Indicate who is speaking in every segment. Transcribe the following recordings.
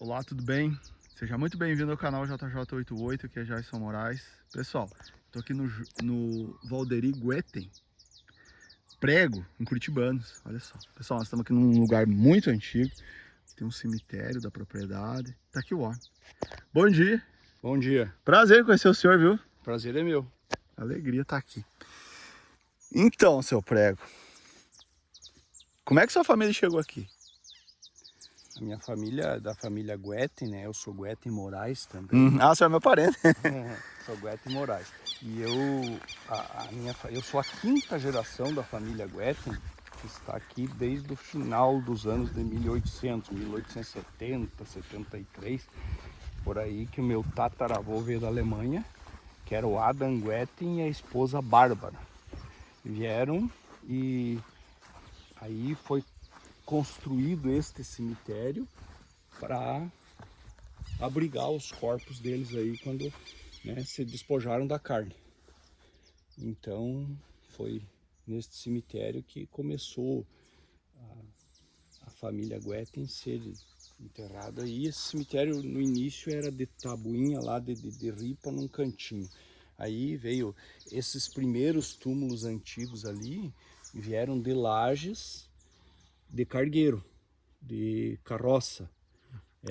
Speaker 1: Olá, tudo bem? Seja muito bem-vindo ao canal JJ88, que é Jason Moraes. Pessoal, estou aqui no Valderi Guetem, Prego, em Curitibanos. Olha só. Pessoal, nós estamos aqui num lugar muito antigo. Tem um cemitério da propriedade. Tá aqui o homem. Bom dia.
Speaker 2: Bom dia.
Speaker 1: Prazer em conhecer o senhor, viu?
Speaker 2: Prazer é meu.
Speaker 1: Alegria estar aqui. Então, seu Prego, como é que sua família chegou aqui?
Speaker 2: A minha família é da família Guetem, né? Eu sou Guetem Moraes também.
Speaker 1: Ah, o senhor é meu parente.
Speaker 2: Sou Guetem Moraes. E eu sou a quinta geração da família Guetem, que está aqui desde o final dos anos de 1800, 1870, 73, por aí, que o meu tataravô veio da Alemanha, que era o Adam Guetem e a esposa Bárbara. Vieram e aí foi construído este cemitério para abrigar os corpos deles aí quando, né, se despojaram da carne. Então foi neste cemitério que começou a família Guetem ser enterrada. E esse cemitério no início era de tabuinha lá de ripa num cantinho. Aí veio esses primeiros túmulos antigos ali, vieram de lajes de cargueiro, de carroça.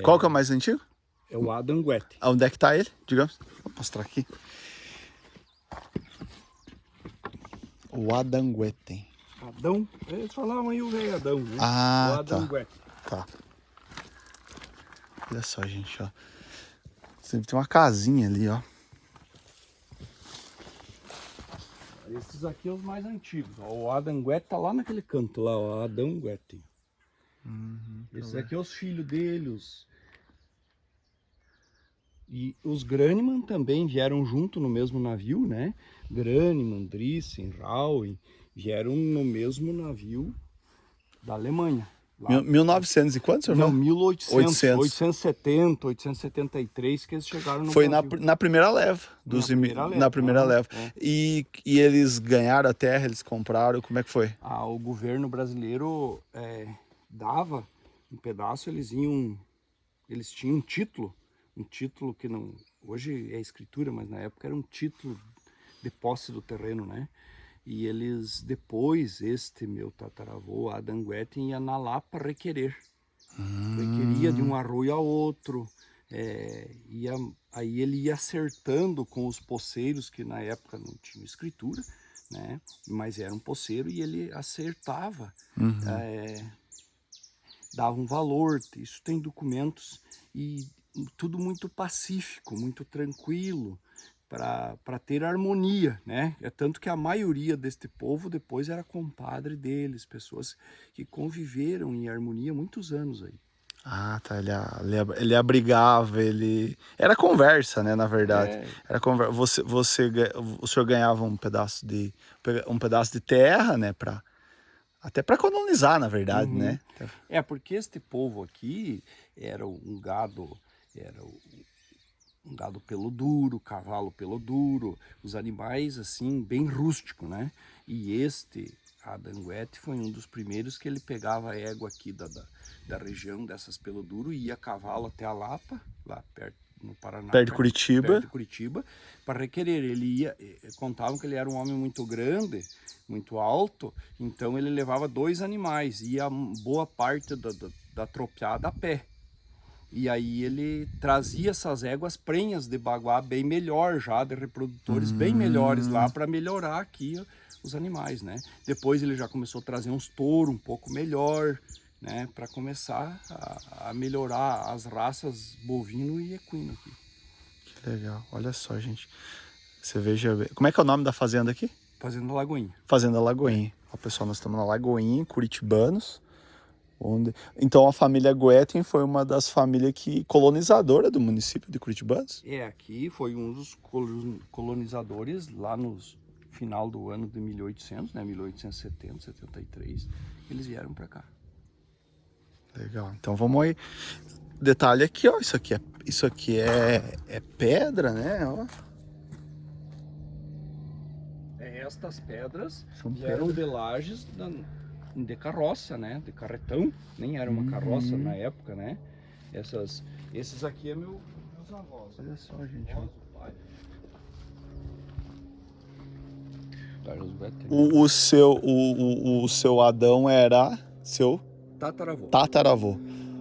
Speaker 1: Qual que é o mais antigo?
Speaker 2: É o Adam Guetem.
Speaker 1: Onde é que tá ele? Digamos. Vou mostrar aqui. O Adam Guetem.
Speaker 2: Adão, eles falavam aí o velho Adão, né?
Speaker 1: Ah,
Speaker 2: O Adam
Speaker 1: tá.
Speaker 2: Guetem.
Speaker 1: Tá. Olha só, gente, ó. Sempre tem uma casinha ali, ó.
Speaker 2: Esses aqui são os mais antigos. Ó. O Adam Guetem tá lá naquele canto lá, o Adão Guetem. Esses aqui é os filhos deles. E os Graniman também vieram junto no mesmo navio, né? Graniman, Drissen, Rauen vieram no mesmo navio da Alemanha. Lá,
Speaker 1: 1900 e quanto, senhor?
Speaker 2: não,
Speaker 1: Falou?
Speaker 2: 1800, 870, 873 que eles chegaram no
Speaker 1: Foi
Speaker 2: Brasil.
Speaker 1: na primeira leva. Na primeira leva.
Speaker 2: É.
Speaker 1: E eles ganharam a terra, eles compraram, como é que foi?
Speaker 2: O governo brasileiro dava um pedaço, eles tinham um título que não, hoje é escritura, mas na época era um título de posse do terreno, né? E eles, depois, este meu tataravô, Adam Guetem, ia na Lapa requerer. Requeria de um arroio a outro, aí ele ia acertando com os poceiros, que na época não tinham escritura, né? Mas era um poceiro e ele acertava, dava um valor, isso tem documentos, e tudo muito pacífico, muito tranquilo, para ter harmonia, né? É tanto que a maioria deste povo depois era compadre deles, pessoas que conviveram em harmonia muitos anos aí.
Speaker 1: Ah, tá. Ele abrigava, ele. Era conversa, né? Na verdade.
Speaker 2: É,
Speaker 1: Era conversa. O senhor ganhava um pedaço de terra, né? Até para colonizar, na verdade,
Speaker 2: uhum.
Speaker 1: né?
Speaker 2: Porque este povo aqui era era um gado pelo duro, cavalo pelo duro, os animais assim, bem rústico, né? E este Adam Guetem foi um dos primeiros que ele pegava a égua aqui da região dessas pelo duro e ia a cavalo até a Lapa, lá perto no Paraná,
Speaker 1: Perto de Curitiba.
Speaker 2: perto de Curitiba, para requerer. Ele ia, contavam que ele era um homem muito grande, muito alto, então ele levava 2 animais, ia boa parte da tropiada a pé. E aí ele trazia essas éguas prenhas de baguá bem melhor já, de reprodutores bem melhores lá, para melhorar aqui os animais, né? Depois ele já começou a trazer uns touros um pouco melhor, né? Para começar a melhorar as raças bovino e equino aqui.
Speaker 1: Que legal. Olha só, gente. Você veja bem. Como é que é o nome da fazenda aqui?
Speaker 2: Fazendo Lagoinha.
Speaker 1: Fazenda Lagoinha. Ó, pessoal, nós estamos na Lagoinha, Curitibanos. Então a família Guetem foi uma das famílias colonizadoras do município de Curitibanos?
Speaker 2: Aqui foi um dos colonizadores lá no final do ano de 1800, né? 1870, 73, eles vieram para cá.
Speaker 1: Legal. Então vamos aí. Detalhe aqui, ó. Isso aqui é pedra, né? Ó.
Speaker 2: Estas pedras
Speaker 1: São
Speaker 2: vieram
Speaker 1: pedras.
Speaker 2: de lajes de carroça, né? De carretão. Nem era uma carroça na época, né? Esses aqui é meus avós.
Speaker 1: Olha só, gente.
Speaker 2: Avós, o pai. Carlos Guetem.
Speaker 1: O seu Adão era seu
Speaker 2: Tataravô.
Speaker 1: tataravô.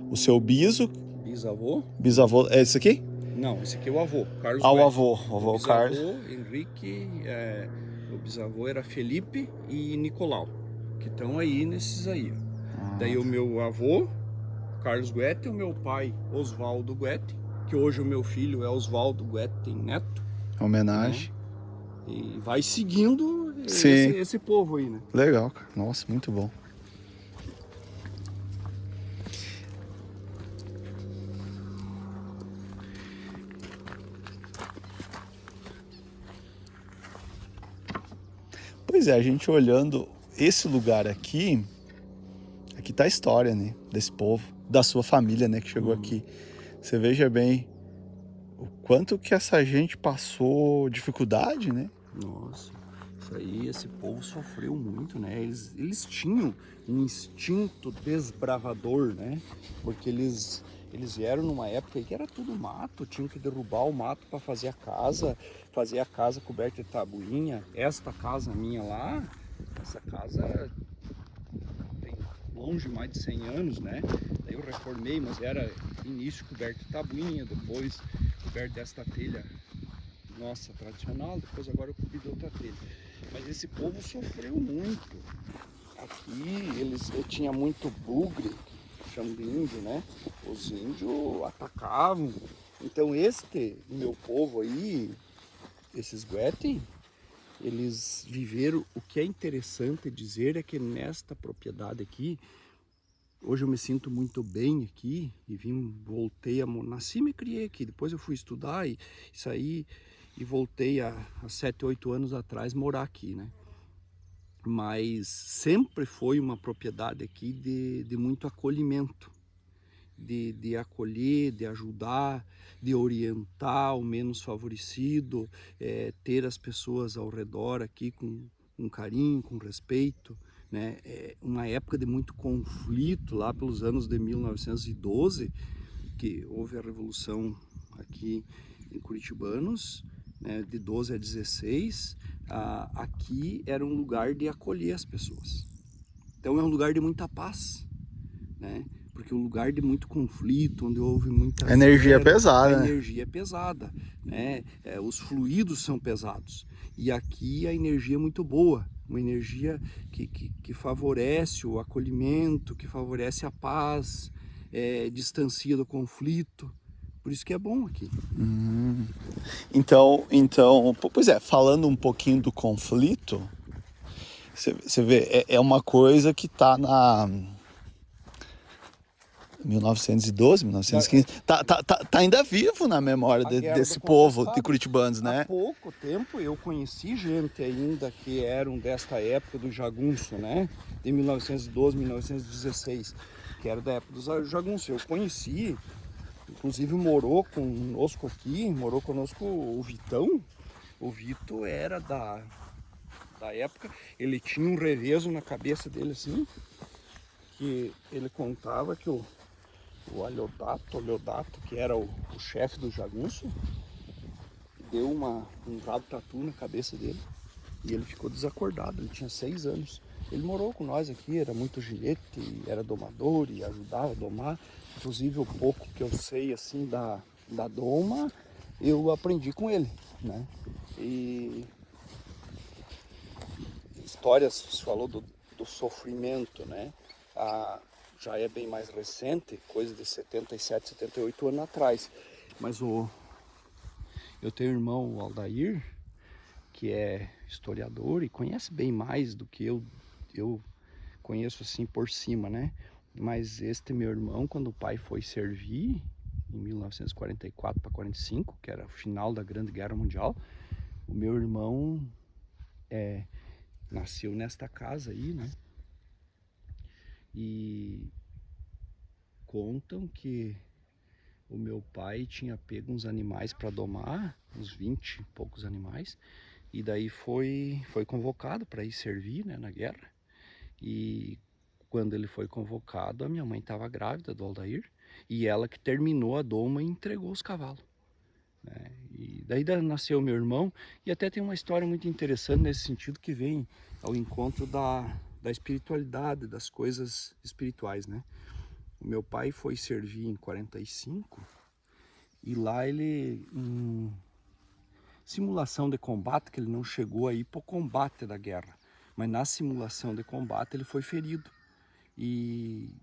Speaker 1: O seu
Speaker 2: Bisavô?
Speaker 1: bisavô, é esse aqui?
Speaker 2: Não, esse aqui é o avô, Carlos
Speaker 1: Ah, o
Speaker 2: Guetem.
Speaker 1: avô, o avô Carlos.
Speaker 2: Bisavô, Henrique, o bisavô era Felipe e Nicolau, que estão aí nesses aí. Daí o meu avô, Carlos Guetem, o meu pai, Oswaldo Guetem, que hoje o meu filho é Oswaldo Guetem Neto.
Speaker 1: Homenagem.
Speaker 2: E vai seguindo
Speaker 1: Sim.
Speaker 2: esse povo aí, né?
Speaker 1: Legal, cara. Nossa, muito bom. Pois é, a gente olhando esse lugar aqui tá a história, né, desse povo, da sua família, né, que chegou aqui. Você veja bem o quanto que essa gente passou dificuldade, né?
Speaker 2: Nossa, isso aí, esse povo sofreu muito, né? Eles tinham um instinto desbravador, né? Porque eles vieram numa época aí que era tudo mato, tinham que derrubar o mato para fazer a casa coberta de tabuinha. Esta casa minha lá, essa casa tem longe mais de 100 anos, né? Daí eu reformei, mas era início coberto de tabuinha, depois coberto desta telha nossa tradicional, depois agora eu cobri de outra telha. Mas esse povo sofreu muito. Aqui tinha muito bugre, chamam de índio, né? Os índios atacavam. Então este meu povo aí, esses Guetem, eles viveram. O que é interessante dizer é que nesta propriedade aqui, hoje eu me sinto muito bem aqui e voltei nasci e me criei aqui. Depois eu fui estudar e saí e voltei há 7, 8 anos atrás morar aqui, né? Mas sempre foi uma propriedade aqui de muito acolhimento, de acolher, de ajudar, de orientar o menos favorecido, ter as pessoas ao redor aqui com carinho, com respeito, né? Uma época de muito conflito lá pelos anos de 1912, que houve a revolução aqui em Curitibanos, né, de 12 a 16, aqui era um lugar de acolher as pessoas. Então é um lugar de muita paz, né? Porque é um lugar de muito conflito, onde houve muita
Speaker 1: A energia
Speaker 2: guerra,
Speaker 1: pesada,
Speaker 2: a
Speaker 1: né?
Speaker 2: energia é pesada, né? Os fluidos são pesados. E aqui a energia é muito boa, uma energia que favorece o acolhimento, que favorece a paz, distancia do conflito. Por isso que é bom aqui.
Speaker 1: Então, pois é, falando um pouquinho do conflito, você vê, é uma coisa que tá na 1912, 1915, tá ainda vivo na memória desse povo de curitibanos, né?
Speaker 2: Há pouco tempo eu conheci gente ainda que eram desta época do jagunço, né? De 1912, 1916, que era da época do jagunço. Eu conheci, inclusive morou conosco o Vitão. O Vito era da época, ele tinha um reveso na cabeça dele assim, que ele contava que o Olhodato, que era o chefe do jagunço, deu um rabo tatu na cabeça dele e ele ficou desacordado. Ele tinha 6 anos. Ele morou com nós aqui, era muito gilete, era domador e ajudava a domar. Inclusive o pouco que eu sei assim da doma, eu aprendi com ele, né? E histórias, você falou do sofrimento, né? Já é bem mais recente, coisa de 77, 78 anos atrás. Mas eu tenho um irmão, o Aldair, que é historiador e conhece bem mais do que eu conheço assim por cima, né? Mas este meu irmão, quando o pai foi servir, em 1944 para 45, que era o final da Grande Guerra Mundial, o meu irmão nasceu nesta casa aí, né? E contam que o meu pai tinha pego uns animais para domar, uns 20 e poucos animais, e daí foi convocado para ir servir, né, na guerra. E quando ele foi convocado, a minha mãe estava grávida do Aldair, E ela que terminou a doma e entregou os cavalos, né? E daí nasceu meu irmão, e até tem uma história muito interessante nesse sentido, que vem ao encontro da espiritualidade, das coisas espirituais, né? O meu pai foi servir em 45 e lá ele, em simulação de combate, que ele não chegou aí para o combate da guerra, mas na simulação de combate ele foi ferido e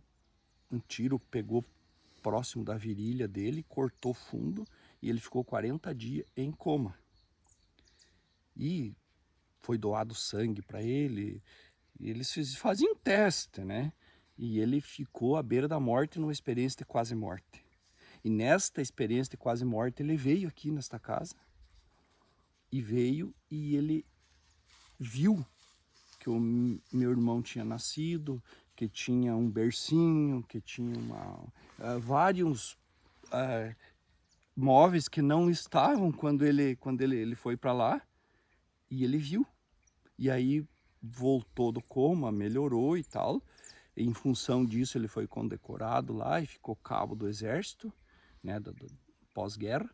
Speaker 2: um tiro pegou próximo da virilha dele, cortou fundo e ele ficou 40 dias em coma. E foi doado sangue para ele, e eles faziam teste, né? E ele ficou à beira da morte numa experiência de quase morte. E nesta experiência de quase morte ele veio aqui nesta casa, e ele viu que o meu irmão tinha nascido, que tinha um bercinho, que tinha vários móveis que não estavam quando ele foi para lá, e ele viu. E aí voltou do coma, melhorou e tal. E em função disso ele foi condecorado lá e ficou cabo do exército, né, do pós-guerra.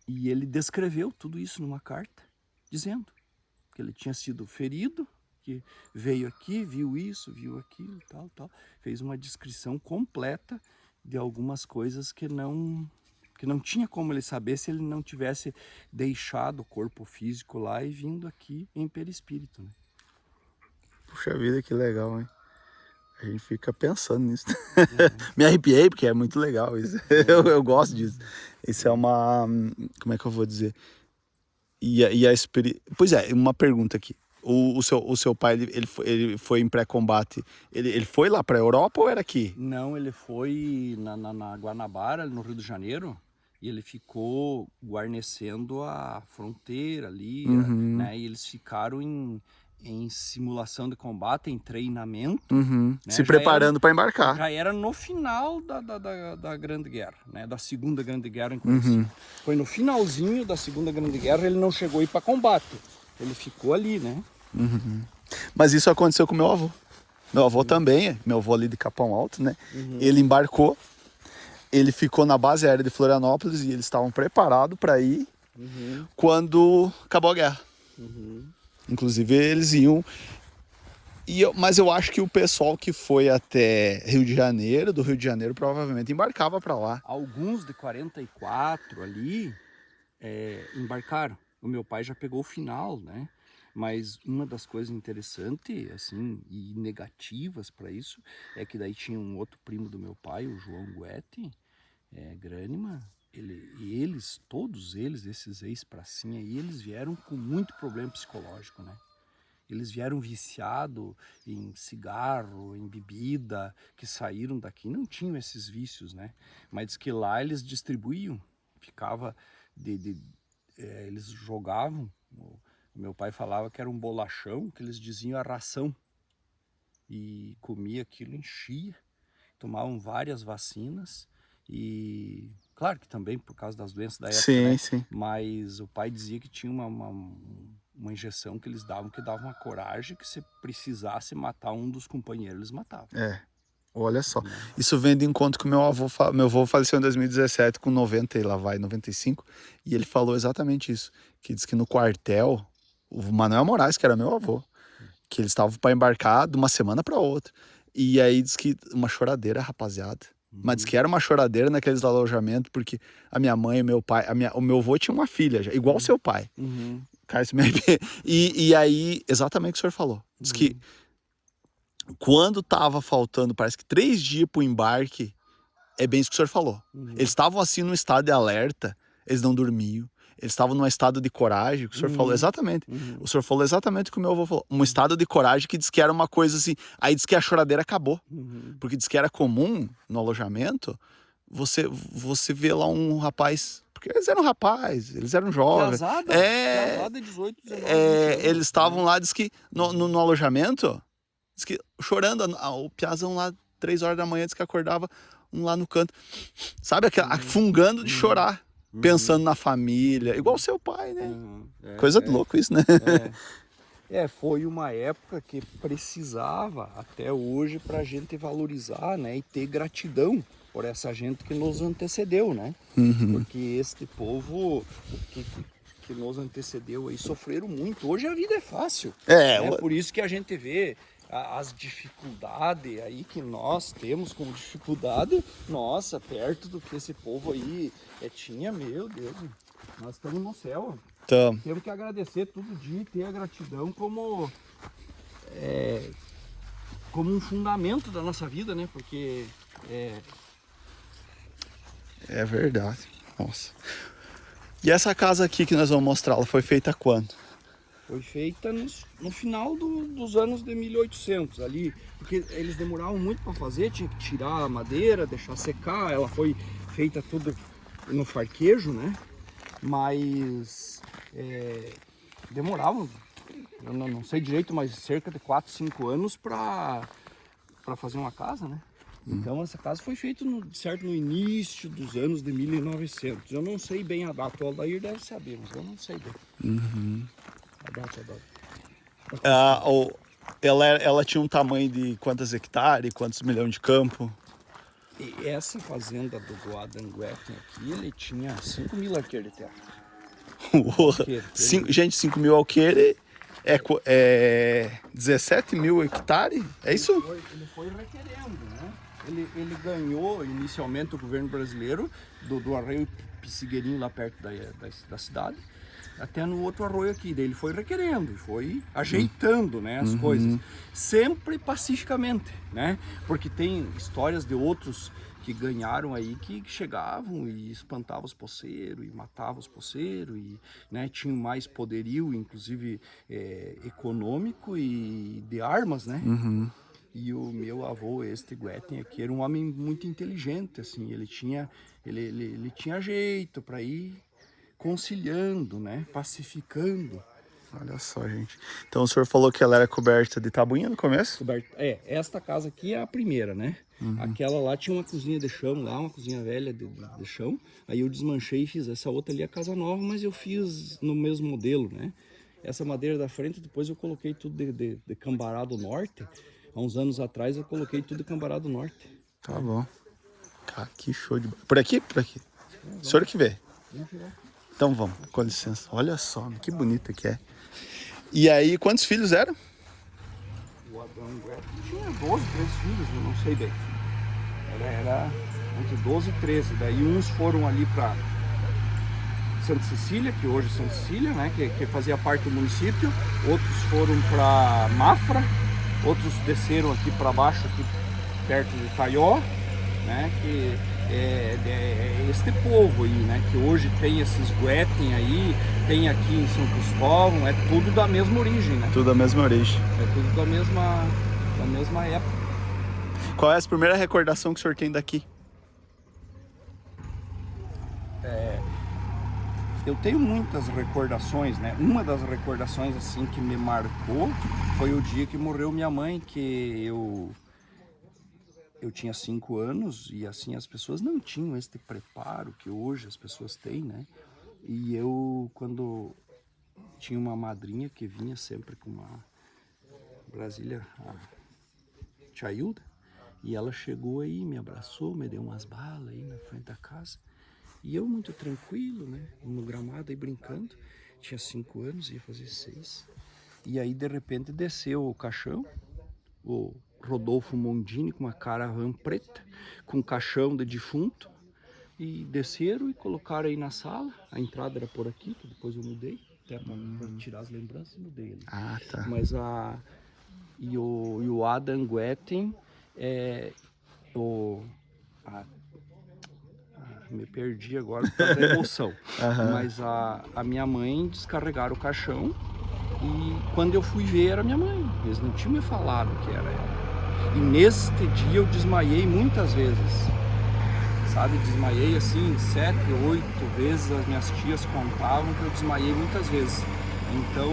Speaker 2: E ele descreveu tudo isso numa carta, dizendo que ele tinha sido ferido, que veio aqui, viu isso, viu aquilo, tal, tal. Fez uma descrição completa de algumas coisas que não tinha como ele saber se ele não tivesse deixado o corpo físico lá e vindo aqui em perispírito, né?
Speaker 1: Puxa vida, que legal, hein? A gente fica pensando nisso. Me arrepiei porque é muito legal isso. Eu gosto disso. Isso é uma... Como é que eu vou dizer? Pois é, uma pergunta aqui. O seu pai, ele foi em pré-combate. Ele foi lá para a Europa ou era aqui?
Speaker 2: Não, ele foi na Guanabara, no Rio de Janeiro, e ele ficou guarnecendo a fronteira ali, né? E eles ficaram em simulação de combate, em treinamento.
Speaker 1: Né? Se
Speaker 2: Já
Speaker 1: preparando para embarcar.
Speaker 2: Já era no final da Grande Guerra, né? Da Segunda Grande Guerra em 45. Foi no finalzinho da Segunda Grande Guerra, ele não chegou a ir para combate. Ele ficou ali, né?
Speaker 1: Mas isso aconteceu com meu avô. Meu avô também, meu avô ali de Capão Alto, né? Ele embarcou, ele ficou na base aérea de Florianópolis e eles estavam preparados para ir quando acabou a guerra. Inclusive eles iam... Mas eu acho que o pessoal que foi até Rio de Janeiro, do Rio de Janeiro, provavelmente embarcava para lá.
Speaker 2: Alguns de 44 ali embarcaram. O meu pai já pegou o final, né? Mas uma das coisas interessantes, assim, e negativas para isso, é que daí tinha um outro primo do meu pai, o João Guetti, Grânima, todos eles, esses ex-pracinha aí, eles vieram com muito problema psicológico, né? Eles vieram viciados em cigarro, em bebida, que saíram daqui, não tinham esses vícios, né? Mas diz que lá eles distribuíam, ficava eles jogavam, o meu pai falava que era um bolachão, que eles diziam a ração, e comia aquilo, enchia, tomavam várias vacinas, e claro que também por causa das doenças da época,
Speaker 1: Sim,
Speaker 2: né?
Speaker 1: sim.
Speaker 2: Mas o pai dizia que tinha uma injeção que eles davam, que dava uma coragem, que se precisasse matar um dos companheiros, eles matavam.
Speaker 1: Olha só. Isso vem de encontro com meu avô. Meu avô faleceu em 2017 com 90 e lá vai 95. E ele falou exatamente isso. Que diz que no quartel, o Manuel Moraes, que era meu avô, que eles estavam para embarcar de uma semana para outra. E aí diz que uma choradeira, rapaziada. Mas diz que era uma choradeira naqueles alojamentos, porque a minha mãe e meu pai, o meu avô tinha uma filha, já, igual o seu pai. Cara, isso me arrepia. E aí, exatamente o que o senhor falou. Diz que quando tava faltando, parece que 3 dias pro embarque, é bem isso que o senhor falou. Eles estavam assim num estado de alerta, eles não dormiam. Eles estavam num estado de coragem, que o senhor falou exatamente. O senhor falou exatamente o que o meu avô falou. Um estado de coragem que diz que era uma coisa assim. Aí diz que a choradeira acabou. Porque diz que era comum no alojamento você vê lá um rapaz. Porque eles eram rapazes, eles eram jovens.
Speaker 2: Piazada, 18, 19, 20 anos,
Speaker 1: eles estavam lá, diz que no alojamento, diz que chorando, o piazão lá, 3 horas da manhã, diz que acordava um lá no canto. Sabe, fungando de chorar. Pensando na família, igual o seu pai, né? Coisa de louco isso, né?
Speaker 2: Foi uma época que precisava, até hoje, para a gente valorizar, né? E ter gratidão por essa gente que nos antecedeu, né? Porque este povo que nos antecedeu aí sofreram muito. Hoje a vida é fácil.
Speaker 1: É,
Speaker 2: Por isso que a gente vê as dificuldades aí que nós temos como dificuldade, nossa, perto do que esse povo aí tinha, meu Deus, nós estamos no céu.
Speaker 1: então,
Speaker 2: Temos que agradecer todo dia e ter a gratidão como um fundamento da nossa vida, né? Porque
Speaker 1: é verdade. Nossa. E essa casa aqui que nós vamos mostrar, ela foi feita quando?
Speaker 2: foi feita no final dos anos de 1800 ali, porque eles demoravam muito para fazer, tinha que tirar a madeira, deixar secar, ela foi feita tudo no farquejo, né? Mas demoravam, eu não sei direito, mas cerca de 4, 5 anos para fazer uma casa, né? Então essa casa foi feita no início dos anos de 1900. Eu não sei bem a data, o Aldair deve saber, mas eu não sei bem. A data.
Speaker 1: Ela tinha um tamanho de quantos hectares, quantos milhões de campo?
Speaker 2: E essa fazenda do Adam Guetin aqui, ele tinha 5.000 arqueiros de terra.
Speaker 1: Gente, 5 mil alqueires é 17 mil hectares? É isso?
Speaker 2: Ele foi requerendo, né? Ele ganhou inicialmente o governo brasileiro do arroio Pissigueirinho lá perto da cidade, até no outro arroio aqui. Daí ele foi requerendo, foi ajeitando, né, as coisas, sempre pacificamente, né? Porque tem histórias de outros que ganharam aí que chegavam e espantavam os poceiros e matavam os poceiros e, né, tinham mais poderio, inclusive econômico e de armas, né? E o meu avô, este Guetin aqui, era um homem muito inteligente, assim, ele tinha jeito para ir conciliando, né, pacificando.
Speaker 1: Olha só, gente. Então o senhor falou que ela era coberta de tabuinha no começo?
Speaker 2: Esta casa aqui é a primeira, né? Aquela lá tinha uma cozinha de chão lá, uma cozinha velha de chão. Aí eu desmanchei e fiz essa outra ali, a casa nova, mas eu fiz no mesmo modelo, né? Essa madeira da frente, depois eu coloquei tudo de Cambará do Norte. Há uns anos atrás eu coloquei tudo de Cambará do Norte.
Speaker 1: Tá bom. Cara, que show de... Por aqui? Por aqui. O senhor que vê. Então vamos, com licença. Olha só, que bonita que é. E aí, quantos filhos eram?
Speaker 2: O Adão Guetin tinha 12, 13 filhos, eu não sei bem. Era entre 12 e 13. Daí uns foram ali para Santa Cecília, que hoje é Santa Cecília, né, que fazia parte do município. Outros foram para Mafra, outros desceram aqui para baixo, aqui perto de Taió, né, que é este povo aí, né, que hoje tem esses Guetin aí, tem aqui em São Cristóvão, é tudo da mesma origem, né?
Speaker 1: Tudo da mesma origem.
Speaker 2: É tudo da mesma época.
Speaker 1: Qual é a primeira recordação que o senhor tem daqui?
Speaker 2: Eu tenho muitas recordações, né? Uma das recordações assim que me marcou foi o dia que morreu minha mãe, que eu tinha 5 anos e assim as pessoas não tinham este preparo que hoje as pessoas têm, né? E eu, quando tinha uma madrinha que vinha sempre com uma Brasília, a tia Hilda, e ela chegou aí, me abraçou, me deu umas balas aí na frente da casa. E eu muito tranquilo, né, no gramado aí brincando, tinha 5 anos, ia fazer 6. E aí de repente desceu o caixão, o Rodolfo Mondini com uma caravan preta, com um caixão de defunto, e desceram e colocaram aí na sala. A entrada era por aqui, que depois eu mudei, até para tirar as lembranças, mudei ali.
Speaker 1: Ah, tá.
Speaker 2: Mas e o Adam Guetin, me perdi agora por causa da emoção. Mas a minha mãe descarregaram o caixão e quando eu fui ver era minha mãe. Eles não tinham me falado que era ela. E neste dia eu desmaiei muitas vezes. Sabe, desmaiei assim 7, 8 vezes. As minhas tias contavam que eu desmaiei muitas vezes. Então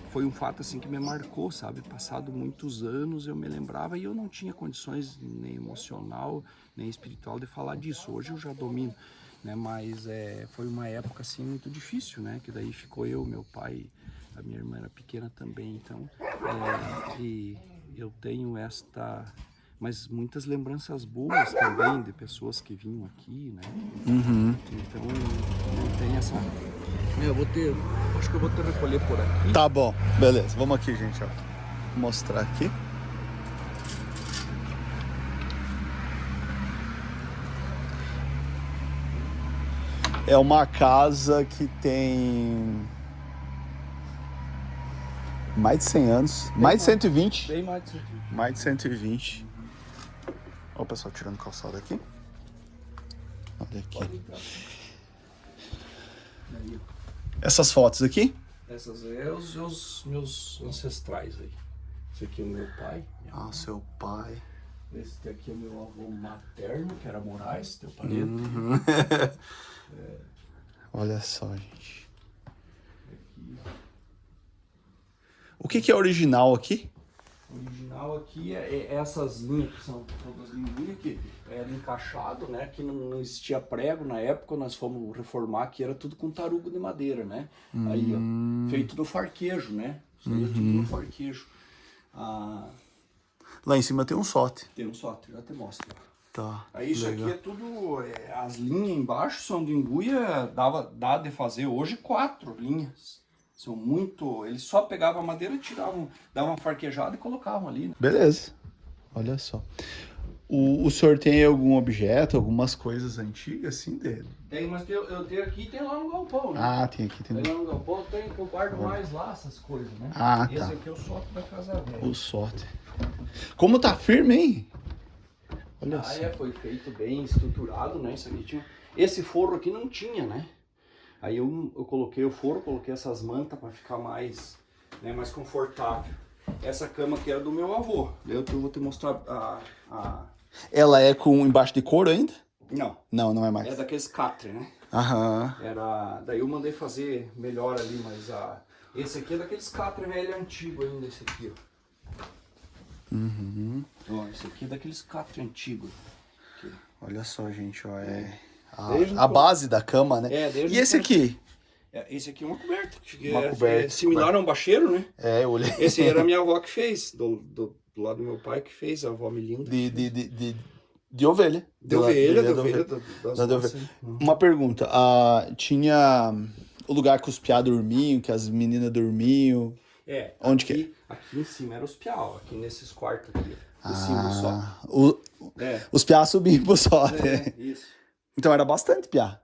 Speaker 2: foi um fato assim que me marcou, sabe? Passado muitos anos eu me lembrava e eu não tinha condições nem emocional, nem espiritual de falar disso. Hoje eu já domino, né? Mas foi uma época assim muito difícil, né? Que daí ficou eu, meu pai, a minha irmã era pequena também, então e eu tenho esta mas muitas lembranças boas também de pessoas que vinham aqui, né?
Speaker 1: Uhum.
Speaker 2: Então não tem essa. Acho que eu vou ter que recolher por aqui.
Speaker 1: Tá bom, beleza. Vamos aqui, gente, ó. Vou mostrar aqui. É uma casa que tem mais de 100 anos, mais de 120.
Speaker 2: Bem mais de 120.
Speaker 1: Mais de 120. Olha o pessoal tirando calçado aqui. Olha aqui. Essas fotos aqui?
Speaker 2: Essas aí é os meus ancestrais aí. Esse aqui é o meu pai.
Speaker 1: Ah, seu pai.
Speaker 2: Esse aqui é o meu avô materno, que era Moraes, teu parente.
Speaker 1: Uhum. Olha só, gente. O que é original aqui?
Speaker 2: O original aqui é essas linhas, que são todas linhas que era encaixado, né? Que não existia prego na época, nós fomos reformar, que era tudo com tarugo de madeira, né? Aí, ó, feito no farquejo, né? Isso aí é tudo no farquejo. Ah,
Speaker 1: Lá em cima tem um sote.
Speaker 2: tem um só, já te mostro.
Speaker 1: Tá.
Speaker 2: Aí isso
Speaker 1: legal.
Speaker 2: aqui é tudo, as linhas embaixo são de embuia, dá de fazer hoje 4 linhas. São muito, eles só pegavam a madeira, tiravam, davam uma farquejada e colocavam ali, né?
Speaker 1: Beleza. Olha só. O senhor tem algum objeto, algumas coisas antigas assim dele?
Speaker 2: Tem, mas eu tenho aqui e tem lá no galpão, né?
Speaker 1: Ah, tem aqui, tem.
Speaker 2: Tem lá no galpão, tem que eu guardo mais lá essas coisas, né?
Speaker 1: Ah,
Speaker 2: Esse
Speaker 1: tá.
Speaker 2: aqui é o sótão da casa velha.
Speaker 1: O sorte. Como tá firme, hein? Olha só.
Speaker 2: Foi feito bem estruturado, né? Isso aqui tinha. Esse forro aqui não tinha, né? Aí eu coloquei o forro, coloquei essas mantas para ficar mais, né, mais confortável. Essa cama aqui era do meu avô. Eu vou te mostrar a...
Speaker 1: Ela é com embaixo de couro ainda?
Speaker 2: Não,
Speaker 1: Não, não é mais.
Speaker 2: é daqueles catre, né?
Speaker 1: Aham.
Speaker 2: Daí eu mandei fazer melhor ali, mas esse aqui é daqueles catre velho antigo ainda, esse aqui, ó.
Speaker 1: Uhum.
Speaker 2: Ó, esse aqui é daqueles catre antigo. Aqui.
Speaker 1: Olha só, gente, ó.
Speaker 2: Desde
Speaker 1: A
Speaker 2: o-
Speaker 1: base da cama, né?
Speaker 2: desde
Speaker 1: E esse aqui?
Speaker 2: Esse aqui é uma coberta.
Speaker 1: Uma coberta.
Speaker 2: É similar a um bacheiro, né?
Speaker 1: É, eu olhei.
Speaker 2: Esse aí era a minha avó que fez, do lado do meu pai que fez, a avó Melinda.
Speaker 1: De ovelha.
Speaker 2: De ovelha, das
Speaker 1: Da de
Speaker 2: nossas.
Speaker 1: ovelha. Uma pergunta. Tinha o lugar que os piá dormiam, que as meninas dormiam. Onde que é?
Speaker 2: Aqui em cima era os piau, aqui nesses quartos aqui. Em cima do só.
Speaker 1: Os piá subiam pro sótão.
Speaker 2: Isso.
Speaker 1: Então era bastante piá.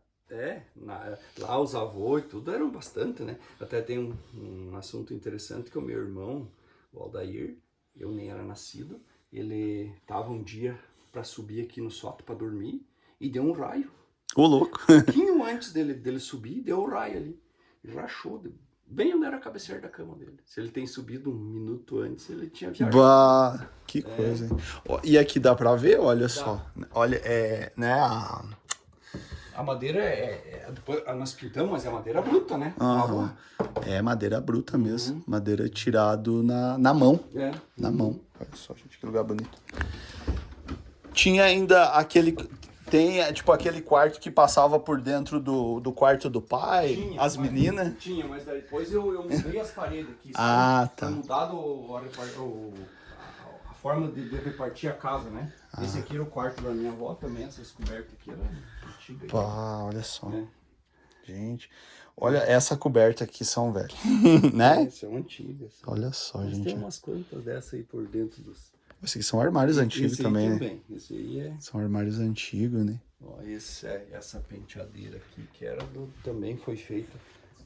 Speaker 2: Lá os avós e tudo eram bastante, né? Até tem um assunto interessante que o meu irmão, o Aldair, eu nem era nascido, ele tava um dia para subir aqui no sótão para dormir e deu um raio.
Speaker 1: Ô, louco.
Speaker 2: Um pouquinho antes dele subir, deu um raio ali. E rachou, bem onde era a cabeceira da cama dele. Se ele tem subido 1 minuto antes, ele tinha viajado.
Speaker 1: Bah, que coisa, hein? Ó, e aqui dá pra ver, olha só. Olha, né?
Speaker 2: A madeira depois nós pintamos, mas é madeira bruta, né?
Speaker 1: Aham. É madeira bruta mesmo. Madeira tirado na mão. Na mão. Olha só, gente, que lugar bonito. Tinha ainda aquele... Tem, tipo, aquele quarto que passava por dentro do quarto do pai, as meninas.
Speaker 2: Tinha, mas depois eu mudei as paredes aqui.
Speaker 1: Ah, tá.
Speaker 2: Foi mudado a forma de repartir a casa, né? Esse aqui era o quarto da minha avó também, essas cobertas aqui eram antigas.
Speaker 1: Pá, olha só. Gente, olha essa coberta aqui, são velhas, né?
Speaker 2: São antigas.
Speaker 1: Olha só,
Speaker 2: Mas
Speaker 1: gente.
Speaker 2: tem umas quantas dessas aí por dentro dos...
Speaker 1: Esses aqui são armários antigos
Speaker 2: Esse aí
Speaker 1: também, né?
Speaker 2: também. Esse aí é...
Speaker 1: São armários antigos, né?
Speaker 2: Ó, essa penteadeira aqui, que era também foi feita,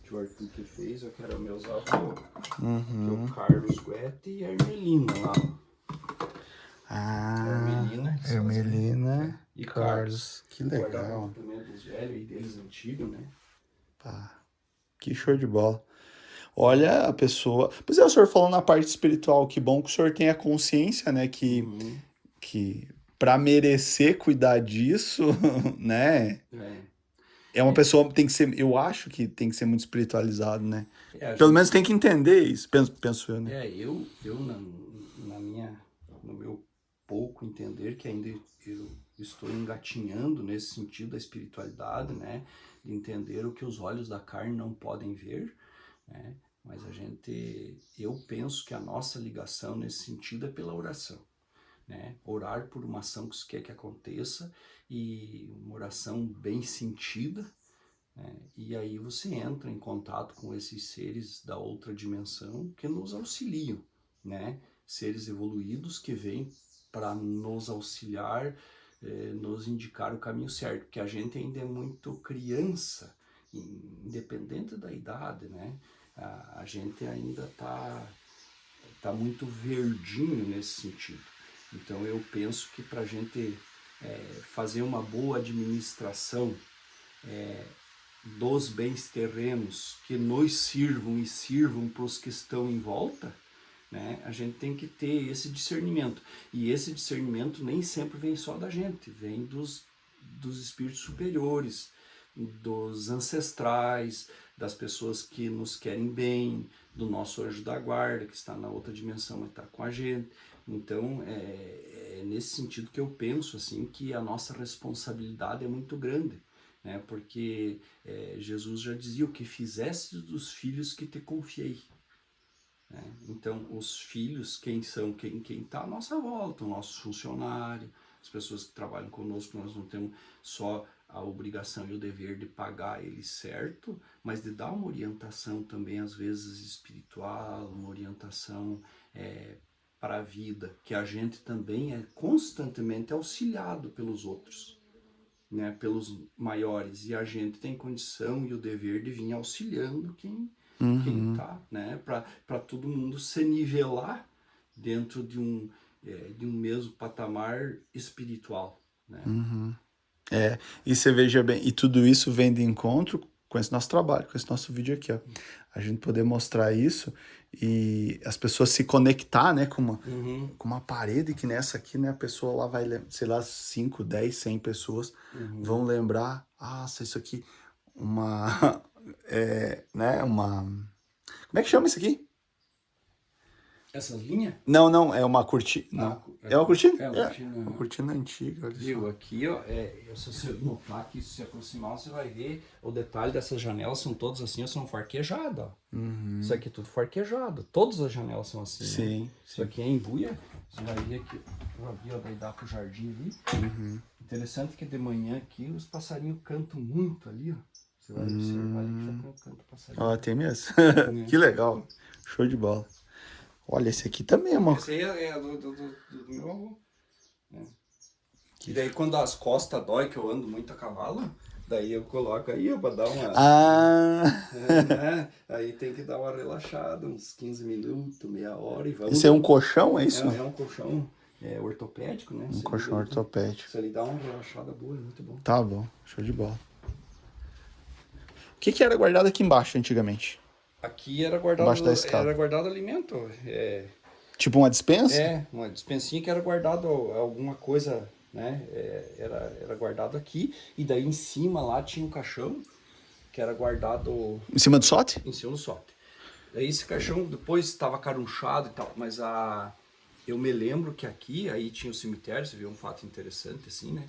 Speaker 2: que o Arthur que fez, ó, que era meus avós, que é o Carlos Guete e a Ermelina lá, ó.
Speaker 1: Ermelina
Speaker 2: E
Speaker 1: Carlos. Que legal.
Speaker 2: Guardava também dos velhos e deles antigos, né?
Speaker 1: Pá, que show de bola. Olha a pessoa... Pois é, o senhor falou na parte espiritual, que bom que o senhor tenha consciência, né? Que para merecer cuidar disso, né? É uma pessoa que tem que ser... Eu acho que tem que ser muito espiritualizado, né? Pelo menos tem que entender isso, penso eu, né?
Speaker 2: Eu no meu pouco entender, que ainda eu estou engatinhando nesse sentido da espiritualidade, né? De entender o que os olhos da carne não podem ver, né? Mas eu penso que a nossa ligação nesse sentido é pela oração. né? Orar por uma ação que você quer que aconteça e uma oração bem sentida, né? E aí você entra em contato com esses seres da outra dimensão que nos auxiliam, né? Seres evoluídos que vêm para nos auxiliar, nos indicar o caminho certo, porque a gente ainda é muito criança, independente da idade, né? A gente ainda tá muito verdinho nesse sentido. Então eu penso que para a gente fazer uma boa administração dos bens terrenos que nos sirvam e sirvam para os que estão em volta, né, a gente tem que ter esse discernimento. E esse discernimento nem sempre vem só da gente, vem dos espíritos superiores, dos ancestrais, das pessoas que nos querem bem, do nosso anjo da guarda, que está na outra dimensão, mas está com a gente. Então, é nesse sentido que eu penso assim, que a nossa responsabilidade é muito grande, né? Porque Jesus já dizia: o que fizeste dos filhos que te confiei. Né? Então, os filhos, quem são? Quem está à nossa volta, o nosso funcionário, as pessoas que trabalham conosco. Nós não temos só a obrigação e o dever de pagar eles certo, mas de dar uma orientação também, às vezes espiritual, uma orientação para a vida, que a gente também é constantemente auxiliado pelos outros, né, pelos maiores, e a gente tem condição e o dever de vir auxiliando quem tá, né, para todo mundo se nivelar dentro de um mesmo patamar espiritual, né?
Speaker 1: E você veja bem, e tudo isso vem de encontro com esse nosso trabalho, com esse nosso vídeo aqui, ó. A gente poder mostrar isso e as pessoas se conectar, né, com uma parede que nessa aqui, né, a pessoa lá vai, sei lá, 5, 10, 100 pessoas vão lembrar, isso aqui, né, como é que chama isso aqui?
Speaker 2: Essas linhas?
Speaker 1: Não, é uma cortina. Não. É uma cortina?
Speaker 2: É uma cortina.
Speaker 1: Uma cortina antiga, olha
Speaker 2: Viu?
Speaker 1: só.
Speaker 2: Aqui, ó, se você notar aqui, se aproximar, você vai ver o detalhe dessas janelas, são todas assim, são farquejadas, ó. Isso aqui é tudo farquejado. Todas as janelas são assim.
Speaker 1: Sim,
Speaker 2: né? Isso aqui é embuia. Você vai ver aqui, ó, daí dá pro jardim ali. Interessante que de manhã aqui os passarinhos cantam muito ali, ó. Você vai observar ali que já canta passarinho.
Speaker 1: Ó, tem mesmo. Que legal. Show de bola. Olha, esse aqui também é uma...
Speaker 2: Esse aí é do meu avô. E daí quando as costas dói, que eu ando muito a cavalo, daí eu coloco aí, ó, pra dar uma... né? Aí tem que dar uma relaxada, uns 15 minutos, meia hora e vamos...
Speaker 1: Esse é um colchão, é isso?
Speaker 2: É um colchão ortopédico, né?
Speaker 1: Um colchão ortopédico.
Speaker 2: Isso ali dá uma relaxada boa, é muito bom.
Speaker 1: Tá bom, show de bola. O que era guardado aqui embaixo antigamente?
Speaker 2: Aqui era guardado,
Speaker 1: Embaixo da escada.
Speaker 2: era guardado alimento.
Speaker 1: Tipo uma dispensa?
Speaker 2: Uma dispensinha que era guardado alguma coisa, né? Era guardado aqui. E daí em cima lá tinha um caixão que era guardado...
Speaker 1: Em cima do sote?
Speaker 2: Em cima do sote. Daí esse caixão depois estava carunchado e tal, mas eu me lembro que aqui, aí tinha o cemitério, você viu um fato interessante assim, né?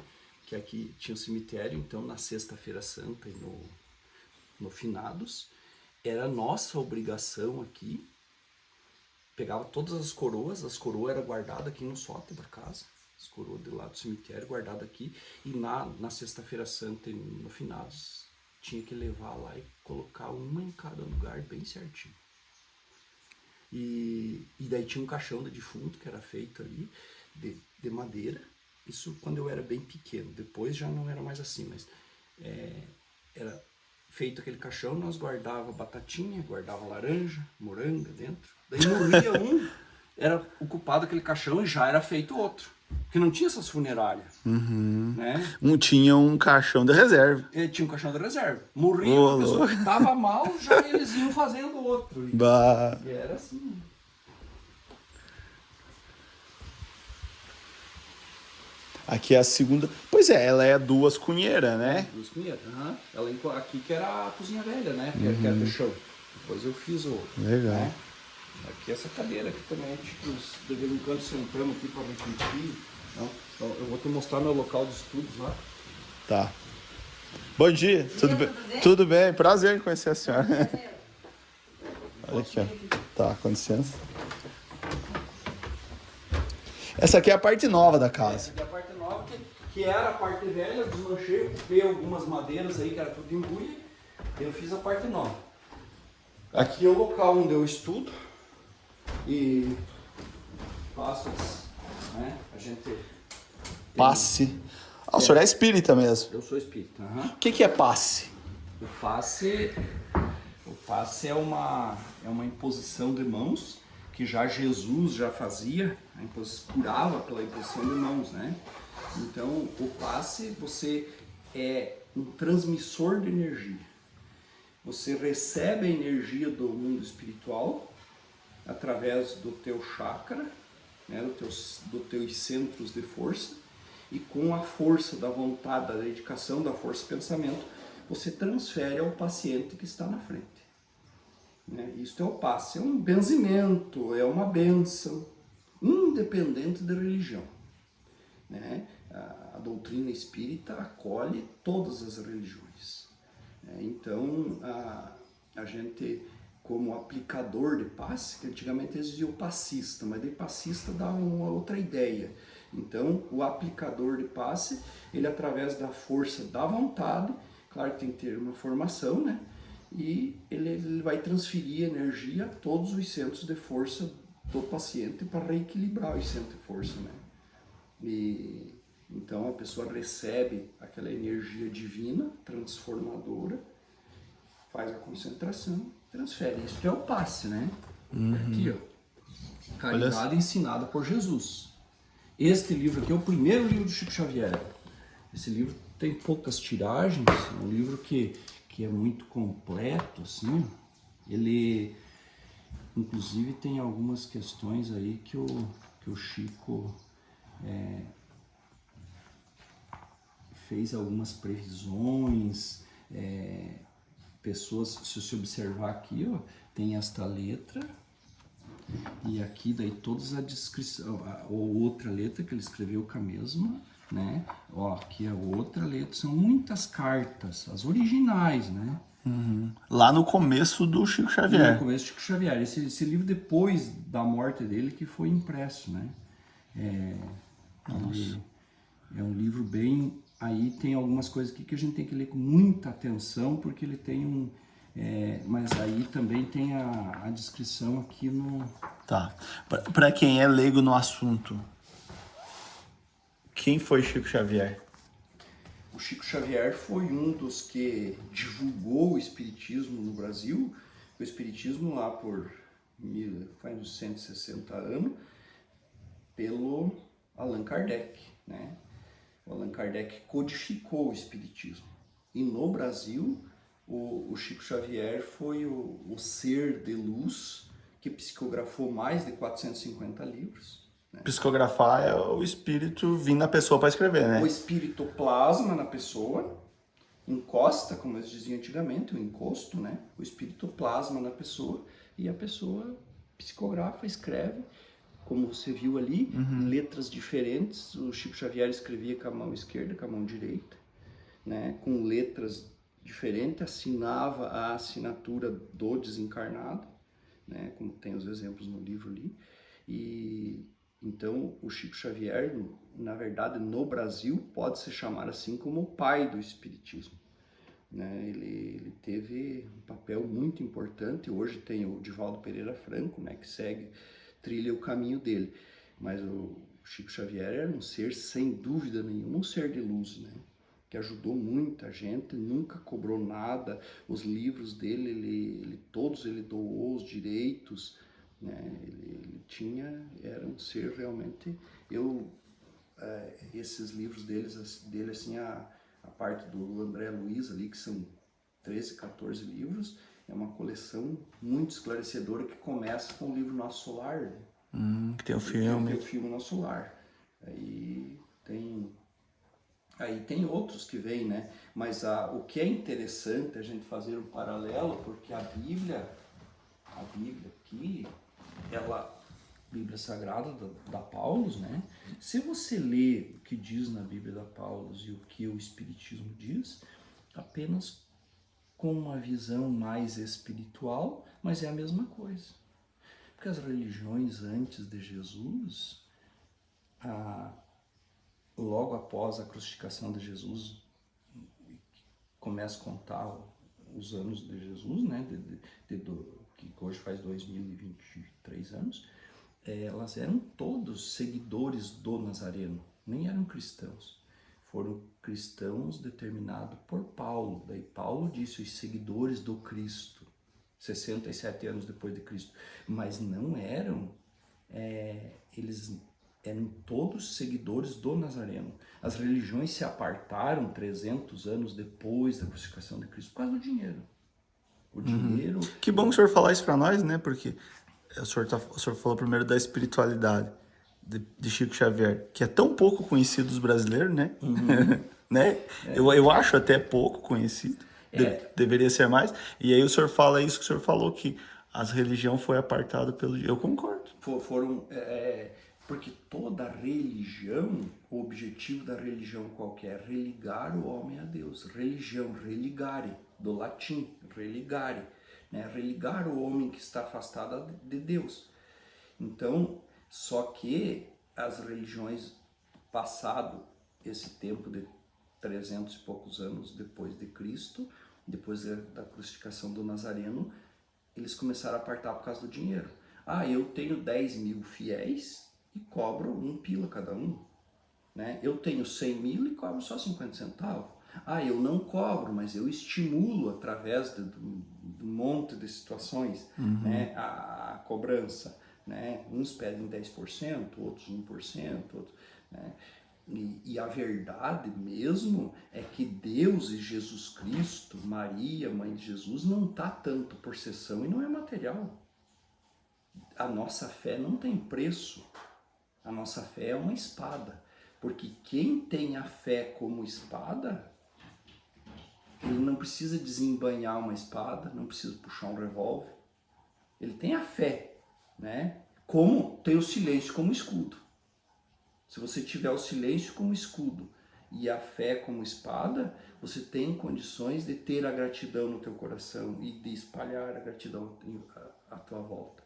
Speaker 2: Que aqui tinha o cemitério, então na sexta-feira santa e no finados, era nossa obrigação aqui, pegava todas as coroas eram guardadas aqui no sote da casa, as coroas do lado do cemitério guardadas aqui, e na sexta-feira santa e no finados, tinha que levar lá e colocar uma em cada lugar bem certinho. E daí tinha um caixão de defunto que era feito ali, de madeira, isso quando eu era bem pequeno, depois já não era mais assim, mas era feito aquele caixão, nós guardava batatinha, guardava laranja, moranga dentro. Daí morria era ocupado aquele caixão e já era feito outro. Porque não tinha essas funerárias. Né?
Speaker 1: Tinha um caixão de reserva.
Speaker 2: Tinha um caixão de reserva. Morria uma pessoa que estava mal, já eles iam fazendo outro. E era assim.
Speaker 1: Aqui é a segunda. Pois é, ela é duas cunheiras, né?
Speaker 2: Duas cunheiras. Ela aqui que era a cozinha velha, né? Que era do chão. Depois eu fiz o...
Speaker 1: Legal.
Speaker 2: Né? Aqui essa cadeira aqui também, tipo, de vez em quando sentamos aqui para refletir. Então, eu vou te mostrar meu local de estudos lá.
Speaker 1: Tá. Bom dia, tudo bem? Tudo bem, prazer em conhecer a senhora. Olha aqui, ó. Tá, com licença. Essa aqui é a parte nova da
Speaker 2: Essa
Speaker 1: casa.
Speaker 2: aqui é a parte nova, que era a parte velha, eu desmanchei, ocupei algumas madeiras aí, que era tudo embuia, e eu fiz a parte nova. Aqui é o local onde eu estudo e faço, né, a gente...
Speaker 1: Passe. Ah, o senhor é espírita mesmo.
Speaker 2: Eu sou espírita.
Speaker 1: O que é passe?
Speaker 2: O passe é uma imposição de mãos que já Jesus já fazia, curava pela imposição de mãos, né? Então, o passe, você é um transmissor de energia. Você recebe a energia do mundo espiritual através do teu chakra, né, dos teus centros de força, e com a força da vontade, da dedicação, da força do pensamento, você transfere ao paciente que está na frente. Né? Isso é o passe, é um benzimento, é uma bênção, independente da religião. Né? A doutrina espírita acolhe todas as religiões. Né? Então, a gente, como aplicador de passe, que antigamente existia o passista, mas de passista dá uma outra ideia. Então, o aplicador de passe, ele através da força da vontade, claro que tem que ter uma formação, né? E ele vai transferir energia a todos os centros de força do paciente para reequilibrar os centros de força, né? E então a pessoa recebe aquela energia divina, transformadora, faz a concentração, transfere. Isso é o passe, né? Aqui, ó. Caridade ensinada por Jesus. Este livro aqui é o primeiro livro do Chico Xavier. Esse livro tem poucas tiragens, é um livro que é muito completo, assim. Ele, inclusive, tem algumas questões aí que o Chico fez algumas previsões. Pessoas, se você observar aqui, ó, tem esta letra. E aqui daí todas a descrição, ou outra letra que ele escreveu com a mesma, né? Ó, aqui a outra letra, são muitas cartas, as originais, né?
Speaker 1: Lá no começo do Chico
Speaker 2: No
Speaker 1: Xavier.
Speaker 2: começo de Chico Xavier. Esse livro depois da morte dele que foi impresso, né? É um livro bem... Aí tem algumas coisas aqui que a gente tem que ler com muita atenção, porque ele tem um... mas aí também tem a descrição aqui no...
Speaker 1: Tá. Para quem é leigo no assunto, quem foi Chico Xavier?
Speaker 2: O Chico Xavier foi um dos que divulgou o espiritismo no Brasil. O espiritismo lá faz uns 160 anos, pelo Allan Kardec, né? O Allan Kardec codificou o espiritismo. E no Brasil, o Chico Xavier foi o ser de luz que psicografou mais de 450 livros. Né?
Speaker 1: Psicografar é o espírito vindo na pessoa para escrever, né?
Speaker 2: O espírito plasma na pessoa, encosta, como eles diziam antigamente, o encosto, né? O espírito plasma na pessoa e a pessoa psicografa, escreve, como você viu ali, letras diferentes. O Chico Xavier escrevia com a mão esquerda, com a mão direita, né? Com letras diferentes, assinava a assinatura do desencarnado, né? Como tem os exemplos no livro ali. E então o Chico Xavier, na verdade, no Brasil, pode se chamar assim como o pai do espiritismo. Né? Ele teve um papel muito importante. Hoje tem o Divaldo Pereira Franco, né, que trilha o caminho dele. Mas o Chico Xavier era um ser, sem dúvida nenhuma, um ser de luz, né? Que ajudou muita gente, nunca cobrou nada. Os livros dele, todos ele doou os direitos, né? Era um ser realmente... esses livros dele assim, a parte do André Luiz ali, que são 13, 14 livros, é uma coleção muito esclarecedora que começa com o livro Nosso Solar, né?
Speaker 1: Que tem o filme.
Speaker 2: Tem o filme Nosso Lar. Aí tem outros que vêm, né? Mas o que é interessante a gente fazer um paralelo, porque a Bíblia aqui, Bíblia Sagrada da Paulus, né? Se você lê o que diz na Bíblia da Paulus e o que o Espiritismo diz, apenas com uma visão mais espiritual, mas é a mesma coisa. Porque as religiões antes de Jesus, logo após a crucificação de Jesus, começa a contar os anos de Jesus, né, que hoje faz 2023 anos, elas eram todos seguidores do Nazareno, nem eram cristãos. Foram cristãos determinados por Paulo. Daí Paulo disse os seguidores do Cristo, 67 anos depois de Cristo. Mas não eram, eles eram todos seguidores do Nazareno. As religiões se apartaram 300 anos depois da crucificação de Cristo por causa do dinheiro. O dinheiro...
Speaker 1: Que bom que o senhor falar isso para nós, né? Porque o senhor falou primeiro da espiritualidade de Chico Xavier, que é tão pouco conhecido dos brasileiros, né? Né? Eu acho até pouco conhecido. Deveria ser mais. E aí o senhor fala isso que o senhor falou, que as religiões foi apartada pelo... Eu concordo.
Speaker 2: Porque toda religião, o objetivo da religião qualquer é religar o homem a Deus. Religião, religare, do latim, religare, né? Religar o homem que está afastado de Deus. Então, só que as religiões, passado esse tempo de 300 e poucos anos depois de Cristo, depois da crucificação do Nazareno, eles começaram a apartar por causa do dinheiro. Eu tenho 10 mil fiéis e cobro 1 pila cada um, né? Eu tenho 100 mil e cobro só 50 centavos. Eu não cobro, mas eu estimulo através de um monte de situações, né, a cobrança, né? Uns pedem 10%, outros 1%, outros, né? E a verdade mesmo é que Deus e Jesus Cristo, Maria, mãe de Jesus, não está tanto por sessão e não é material. A nossa fé não tem preço. A nossa fé é uma espada. Porque quem tem a fé como espada, ele não precisa desembainhar uma espada, não precisa puxar um revólver. Ele tem a fé, né? Como tem o silêncio como escudo. Se você tiver o silêncio como escudo e a fé como espada, você tem condições de ter a gratidão no teu coração e de espalhar a gratidão à tua volta.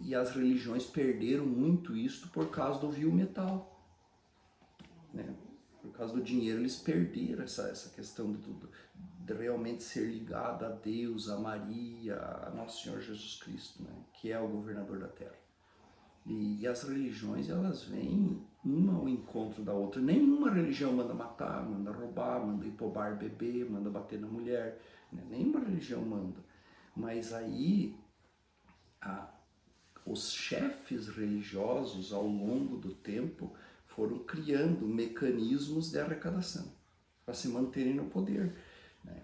Speaker 2: E as religiões perderam muito isso por causa do vil metal, né? Por causa do dinheiro, eles perderam essa questão de realmente ser ligado a Deus, a Maria, a Nosso Senhor Jesus Cristo, né? Que é o governador da terra. E as religiões, elas vêm uma ao encontro da outra. Nenhuma religião manda matar, manda roubar, manda empobar bebê, manda bater na mulher, né? Nenhuma religião manda. Mas aí os chefes religiosos, ao longo do tempo, foram criando mecanismos de arrecadação para se manterem no poder, né?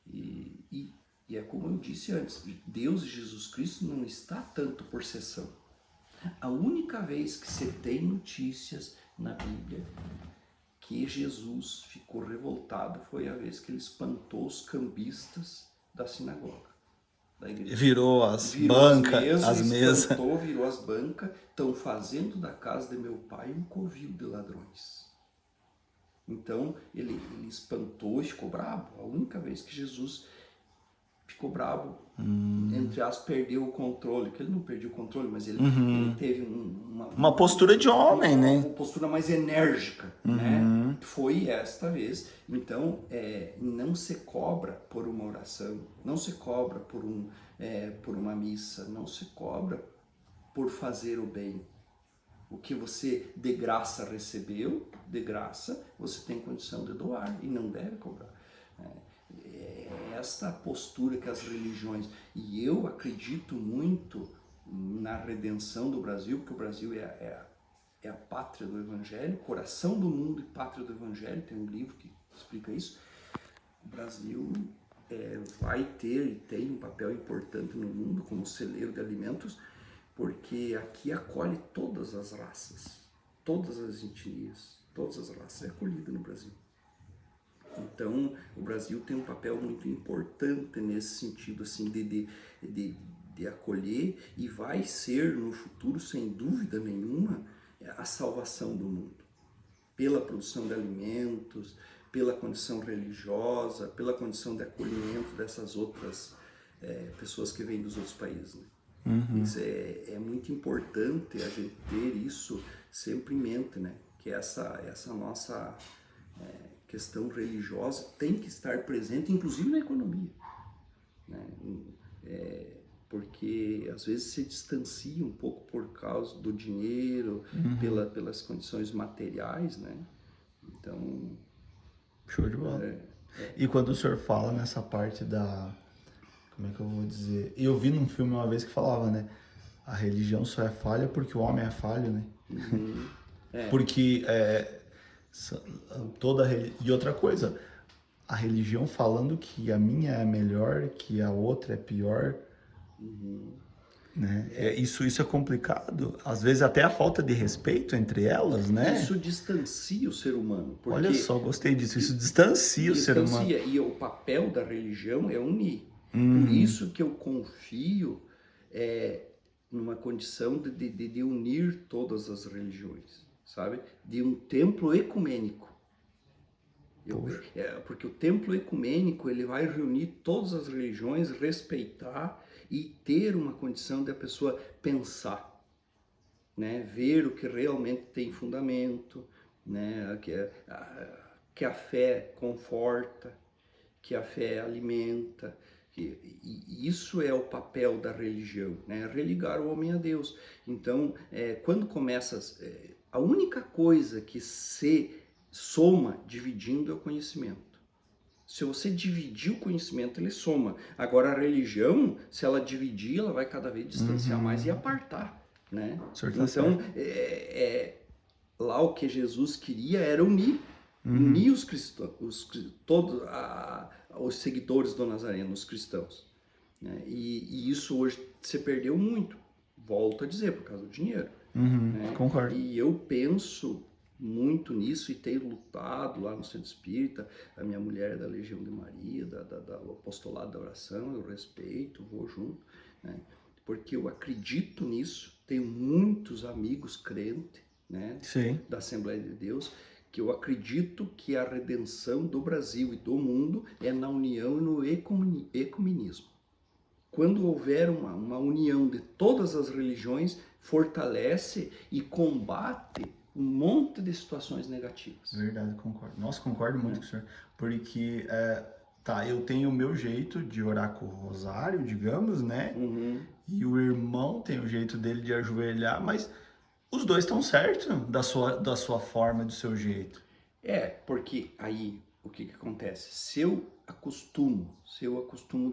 Speaker 2: E é como eu disse antes, Deus e Jesus Cristo não está tanto por sessão. A única vez que se tem notícias na Bíblia que Jesus ficou revoltado foi a vez que ele espantou os cambistas da sinagoga, da igreja.
Speaker 1: Virou as bancas, as mesas.
Speaker 2: Espantou, virou as bancas. Estão fazendo da casa de meu pai um covil de ladrões. Então ele espantou e ficou bravo. A única vez que Jesus ficou bravo, entre aspas, perdeu o controle, que ele não perdeu o controle, mas ele teve
Speaker 1: uma postura de homem, né?
Speaker 2: Uma postura mais enérgica, né? Foi esta vez. Então, não se cobra por uma oração, não se cobra por uma missa, não se cobra por fazer o bem. O que você de graça recebeu, de graça, você tem condição de doar e não deve cobrar. Esta postura que as religiões, e eu acredito muito na redenção do Brasil, porque o Brasil é a pátria do Evangelho, coração do mundo e pátria do Evangelho, tem um livro que explica isso. O Brasil vai ter e tem um papel importante no mundo como celeiro de alimentos, porque aqui acolhe todas as raças, todas as etnias, todas as raças é acolhida no Brasil. Então, o Brasil tem um papel muito importante nesse sentido, assim, de acolher, e vai ser no futuro, sem dúvida nenhuma, a salvação do mundo. Pela produção de alimentos, pela condição religiosa, pela condição de acolhimento dessas outras pessoas que vêm dos outros países, né? Isso é muito importante a gente ter isso sempre em mente, né? Que essa nossa questão religiosa tem que estar presente, inclusive na economia, né? Porque às vezes se distancia um pouco por causa do dinheiro, pelas condições materiais, né? Então,
Speaker 1: Show de bola. E quando o senhor fala nessa parte da... Como é que eu vou dizer? Eu vi num filme uma vez que falava, né? A religião só é falha porque o homem é falho, né? Porque E outra coisa, a religião falando que a minha é melhor, que a outra é pior, né? Isso é complicado. Às vezes até a falta de respeito entre elas, né?
Speaker 2: isso distancia o ser humano. Porque
Speaker 1: Olha só, gostei disso. Isso distancia o ser humano.
Speaker 2: E o papel da religião é unir. Por isso que eu confio numa condição de unir todas as religiões, sabe? De um templo ecumênico. Porque o templo ecumênico ele vai reunir todas as religiões, respeitar e ter uma condição de a pessoa pensar, né? Ver o que realmente tem fundamento, né? Que a fé conforta, que a fé alimenta. E isso é o papel da religião, né? Religar o homem a Deus. Então, quando começa... a única coisa que se soma dividindo é o conhecimento. Se você dividir o conhecimento, ele soma. Agora, a religião, se ela dividir, ela vai cada vez distanciar mais e apartar, né? Então, lá o que Jesus queria era unir os cristãos, todos os seguidores do Nazareno, os cristãos, né? E isso hoje se perdeu muito, volto a dizer, por causa do dinheiro. Né?
Speaker 1: Concordo.
Speaker 2: E eu penso muito nisso e tenho lutado lá no Centro Espírita. A minha mulher é da Legião de Maria, do apostolado da oração, eu respeito, vou junto, né? Porque eu acredito nisso, tenho muitos amigos crentes, né?
Speaker 1: Sim.
Speaker 2: Da Assembleia de Deus, que eu acredito que a redenção do Brasil e do mundo é na união e no ecumenismo. Quando houver uma união de todas as religiões, fortalece e combate um monte de situações negativas.
Speaker 1: Verdade, concordo. Nossa, concordo muito com o senhor. Porque, eu tenho o meu jeito de orar com o rosário, digamos, né? E o irmão tem o jeito dele de ajoelhar, mas os dois estão certos da sua forma, do seu jeito.
Speaker 2: Porque aí o que acontece? Se eu acostumo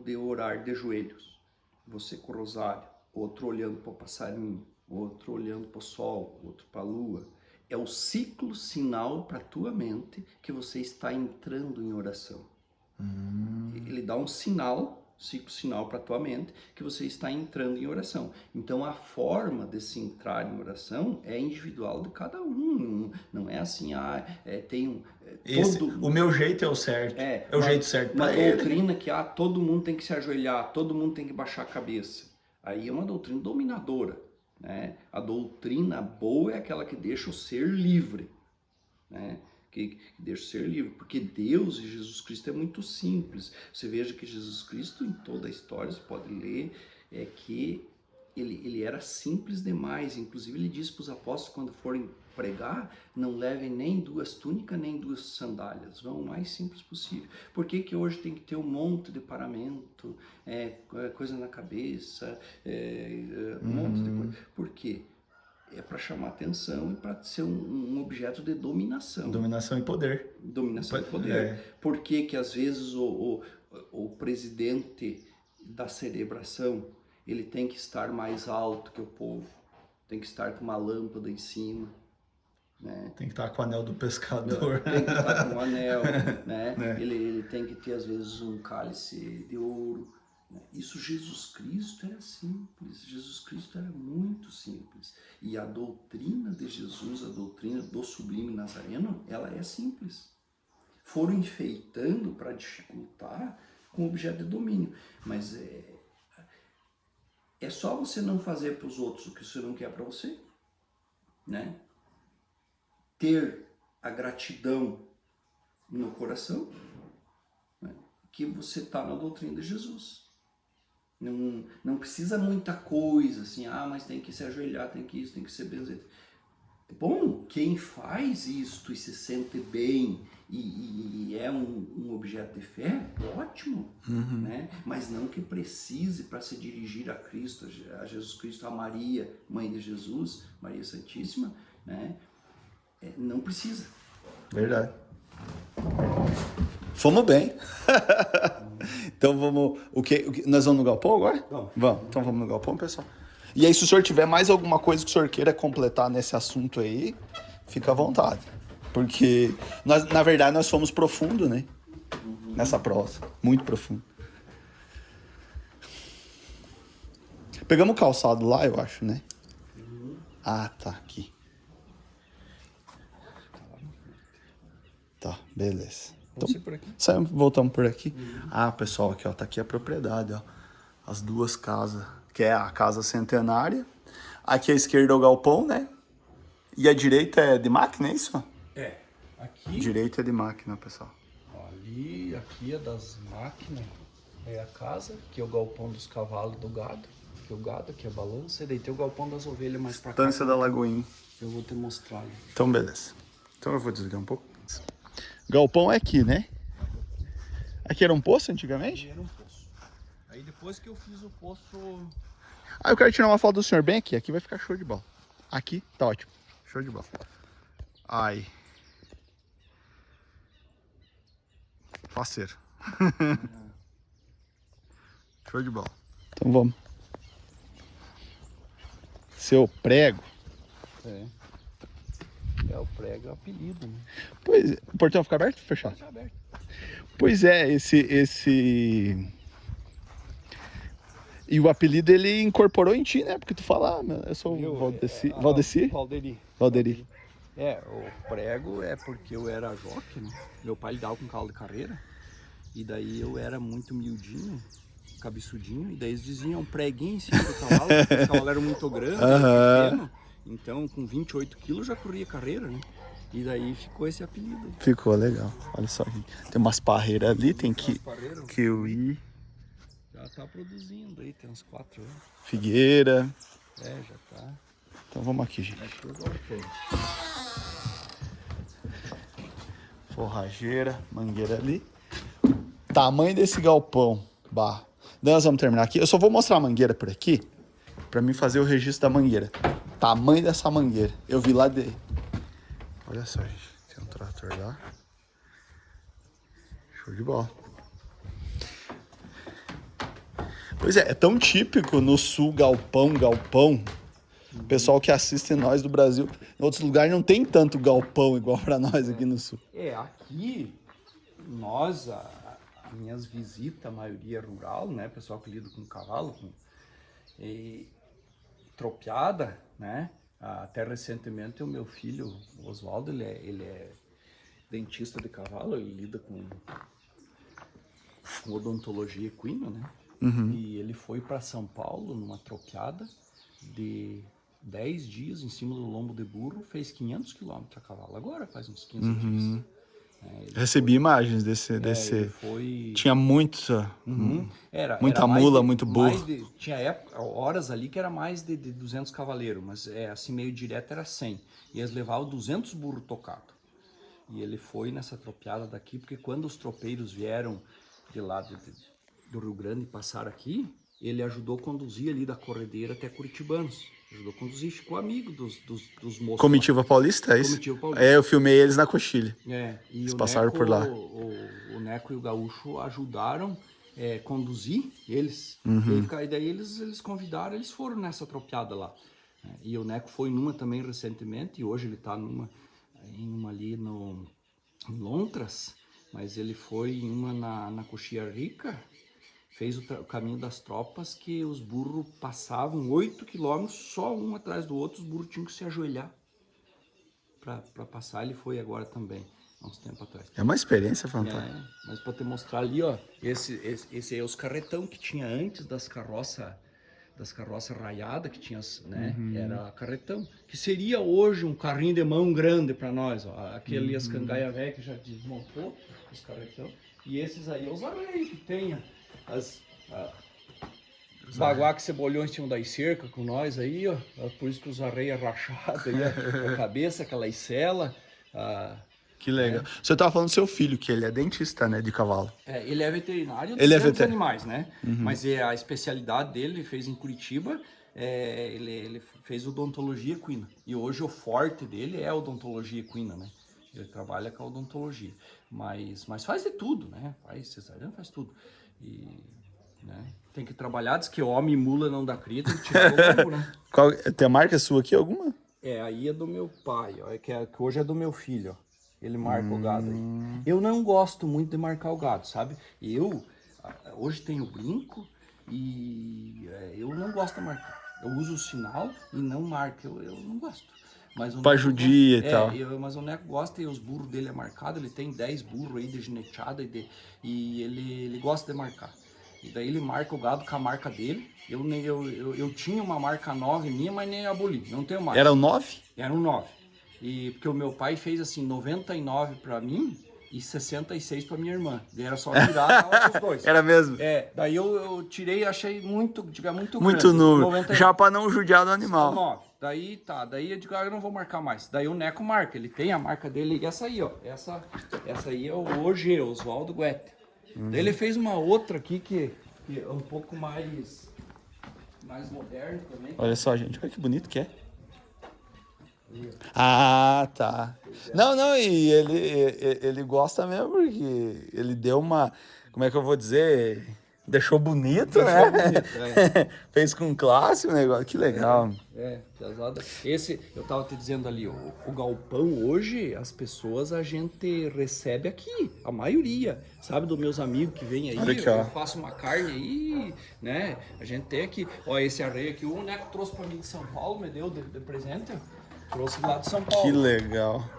Speaker 2: de orar de joelhos, você com o rosário, outro olhando para o passarinho, outro olhando para o sol, outro para a lua, é o ciclo sinal para a tua mente que você está entrando em oração. Ele dá um ciclo sinal para a tua mente que você está entrando em oração. Então a forma de se entrar em oração é individual de cada um. Não é assim,
Speaker 1: O meu jeito é o certo. É o jeito certo para ele.
Speaker 2: Uma doutrina que todo mundo tem que se ajoelhar, todo mundo tem que baixar a cabeça. Aí é uma doutrina dominadora, né? A doutrina boa é aquela que deixa o ser livre, né? Que deixa o ser livre, porque Deus e Jesus Cristo é muito simples. Você veja que Jesus Cristo, em toda a história, você pode ler, que ele era simples demais. Inclusive ele disse para os apóstolos, quando forem pregar, não levem nem 2 túnicas, nem 2 sandálias, vão o mais simples possível. Por que hoje tem que ter um monte de paramento, coisa na cabeça, um monte de coisa? Por quê? É para chamar atenção e para ser um objeto de dominação.
Speaker 1: Dominação e poder.
Speaker 2: Dominação e poder. Por que às vezes o presidente da celebração, ele tem que estar mais alto que o povo, tem que estar com uma lâmpada em cima, né?
Speaker 1: Tem que estar com o anel do pescador.
Speaker 2: Tem que estar com o anel, né? Ele tem que ter às vezes um cálice de ouro. Isso Jesus Cristo era simples, Jesus Cristo era muito simples. E a doutrina de Jesus, a doutrina do sublime nazareno, ela é simples. Foram enfeitando para dificultar com objeto de domínio. Mas é só você não fazer para os outros o que você não quer para você, né? Ter a gratidão no coração, né? Que você está na doutrina de Jesus. Não precisa muita coisa, assim, mas tem que se ajoelhar, tem que isso, tem que ser benzer. Bom, quem faz isto e se sente bem e é um objeto de fé, ótimo, né? Mas não que precise para se dirigir a Cristo, a Jesus Cristo, a Maria, mãe de Jesus, Maria Santíssima, né? Não precisa.
Speaker 1: Verdade. Fomos bem. Então vamos. Nós vamos no galpão agora? Vamos. Então vamos no galpão, pessoal. E aí, se o senhor tiver mais alguma coisa que o senhor queira completar nesse assunto aí, fica à vontade. Porque, na verdade, nós fomos profundo, né? Nessa prosa. Muito profundo. Pegamos o calçado lá, eu acho, né? Ah, tá. Aqui. Tá, beleza. Então,
Speaker 2: Por aqui.
Speaker 1: saímos, voltamos por aqui. Ah, pessoal, aqui, ó. Tá aqui a propriedade, ó. As duas casas. Que é a casa centenária. Aqui à esquerda é o galpão, né? E a direita é de máquina, é isso?
Speaker 2: Aqui,
Speaker 1: Direita é de máquina, pessoal.
Speaker 2: ali, aqui é das máquinas, é a casa, que é o galpão dos cavalos do gado, que é o gado, aqui é a balança, e daí tem o galpão das ovelhas mais pra cá.
Speaker 1: Estância da Lagoinha.
Speaker 2: Eu vou te mostrar ali.
Speaker 1: Então, beleza. Então eu vou desligar um pouco. Galpão é aqui, né? Aqui era um poço antigamente?
Speaker 2: Era um poço. Aí depois que eu fiz o poço...
Speaker 1: Ah, eu quero tirar uma foto do senhor bem aqui. Aqui vai ficar show de bola. Aqui tá ótimo. Show de bola. Ai. Faceiro. Show de bola. Então vamos. Seu prego.
Speaker 2: É o prego, é o apelido, né?
Speaker 1: Pois é. O portão fica aberto ou fechado?
Speaker 2: Tá aberto.
Speaker 1: Pois é, E o apelido ele incorporou em ti, né? Porque tu fala, eu sou o Valdeci. Valderi.
Speaker 2: O prego é porque eu era jockey, né? Meu pai lidava com cavalo de carreira. E daí eu era muito miudinho, cabeçudinho. E daí eles diziam preguinho em cima do cavalo, porque os cavalos eram muito grandes, pequeno. Então com 28 quilos já corria carreira, né? E daí ficou esse apelido.
Speaker 1: Ficou legal. Olha só, gente. Tem umas parreiras ali, tem que eu ir.
Speaker 2: Já tá produzindo aí, tem uns 4 anos.
Speaker 1: Figueira.
Speaker 2: Já tá.
Speaker 1: Então vamos aqui, gente.
Speaker 2: Aqui eu voltei.
Speaker 1: Forrageira, mangueira ali. Tamanho desse galpão. Bah. Nós vamos terminar aqui. Eu só vou mostrar a mangueira por aqui, pra mim fazer o registro da mangueira. Tamanho dessa mangueira. Eu vi lá de... Olha só, gente. Tem um trator lá. Show de bola. Pois é tão típico no sul galpão. O pessoal que assiste nós do Brasil, em outros lugares não tem tanto galpão igual pra nós aqui no sul.
Speaker 2: Aqui, nós, as minhas visitas, a maioria rural, né? Pessoal que lida com cavalo, tropeada, né? Até recentemente o meu filho, o Oswaldo, ele é dentista de cavalo, ele lida com odontologia equina, né? E ele foi para São Paulo numa tropeada de 10 dias em cima do lombo de burro, fez 500 quilômetros a cavalo, agora faz uns 15 dias.
Speaker 1: Recebi imagens desse...
Speaker 2: Ele foi...
Speaker 1: Tinha muita
Speaker 2: Era
Speaker 1: mula, muito burro.
Speaker 2: Tinha horas ali que era mais de 200 cavaleiros, mas assim meio direto era 100. E eles levavam 200 burros tocados. E ele foi nessa tropeada daqui, porque quando os tropeiros vieram de lá do Rio Grande e passaram aqui, ele ajudou a conduzir ali da Corredeira até Curitibanos. Ajudou a conduzir, ficou amigo dos moços.
Speaker 1: Comitiva Paulista, é isso?
Speaker 2: Comitiva Paulista.
Speaker 1: Eu filmei eles na coxilha.
Speaker 2: E
Speaker 1: eles
Speaker 2: o
Speaker 1: passaram
Speaker 2: Neco,
Speaker 1: por lá.
Speaker 2: O Neco e o Gaúcho ajudaram conduzir eles. E daí eles convidaram, eles foram nessa tropeada lá. E o Neco foi numa também recentemente, e hoje ele está em uma ali em Lontras, mas ele foi em uma na Coxilha Rica, fez o caminho das tropas, que os burros passavam 8 quilômetros, só um atrás do outro, os burros tinham que se ajoelhar para passar. Ele foi agora também, há uns tempos atrás.
Speaker 1: É uma experiência fantástica.
Speaker 2: Mas para te mostrar ali, ó, esse aí é os carretão que tinha antes das carroças raiadas, que tinha, né, era carretão, que seria hoje um carrinho de mão grande para nós, ó, aquele as cangaia velha que já desmontou, os carretão, e esses aí, os arreios que tem, Baguá que cebolhou em cima das cercas com nós aí, ó. Por isso que os arreias rachados aí, a cabeça, aquela isela.
Speaker 1: Que legal. Você tava falando do seu filho, que ele é dentista, né, de cavalo.
Speaker 2: Ele é veterinário
Speaker 1: Ele é
Speaker 2: dos
Speaker 1: veterinário.
Speaker 2: animais, né? Mas a especialidade dele, ele fez em Curitiba, ele fez odontologia equina. E hoje o forte dele é a odontologia equina, né? Ele trabalha com a odontologia. Mas faz de tudo, né? Faz cesariana, faz tudo. E, né? Tem que trabalhar, diz que homem e mula não dá cria, tem que tirar o lombo, né?
Speaker 1: Tem a marca sua aqui, alguma?
Speaker 2: Aí é do meu pai, ó, que hoje é do meu filho, ó. Ele marca o gado aí. Eu não gosto muito de marcar o gado, sabe? Hoje tenho brinco e eu não gosto de marcar. Eu uso o sinal e não marco, eu não gosto. Mas o
Speaker 1: Pra
Speaker 2: Neco
Speaker 1: judia
Speaker 2: gosta.
Speaker 1: e tal.
Speaker 2: Mas o Neco gosta e os burros dele é marcado, ele tem 10 burros aí de gineteada e ele gosta de marcar. E daí ele marca o gado com a marca dele. Eu tinha uma marca 9 minha, mas nem aboli, não tenho mais.
Speaker 1: Era o 9?
Speaker 2: Era um 9. E porque o meu pai fez assim 99 para mim e 66 para minha irmã. E era só virar os dois.
Speaker 1: Era mesmo?
Speaker 2: Daí eu tirei e achei muito
Speaker 1: Muito
Speaker 2: grande.
Speaker 1: número.
Speaker 2: 90,
Speaker 1: Já pra não judiar do animal.
Speaker 2: 9. Daí eu digo, eu não vou marcar mais. Daí o Neco marca, ele tem a marca dele, essa aí, ó. Essa aí é o OG, Oswaldo Guete. Daí ele fez uma outra aqui que é um pouco mais moderno também.
Speaker 1: Olha só, gente. Olha que bonito que é. Ah, tá. Não, e ele gosta mesmo porque ele deu uma... Como é que eu vou dizer? Deixou bonito, né?
Speaker 2: Bonito,
Speaker 1: Fez com classe o negócio. Que legal.
Speaker 2: Pesada. Esse, eu tava te dizendo ali, o galpão hoje, as pessoas a gente recebe aqui, a maioria, sabe, dos meus amigos que vêm aí,
Speaker 1: Olha aqui,
Speaker 2: eu
Speaker 1: ó.
Speaker 2: faço uma carne aí, né, a gente tem aqui, ó, esse arreio aqui, o Neco trouxe pra mim de São Paulo, me deu de presente, trouxe lá de São Paulo.
Speaker 1: Que legal.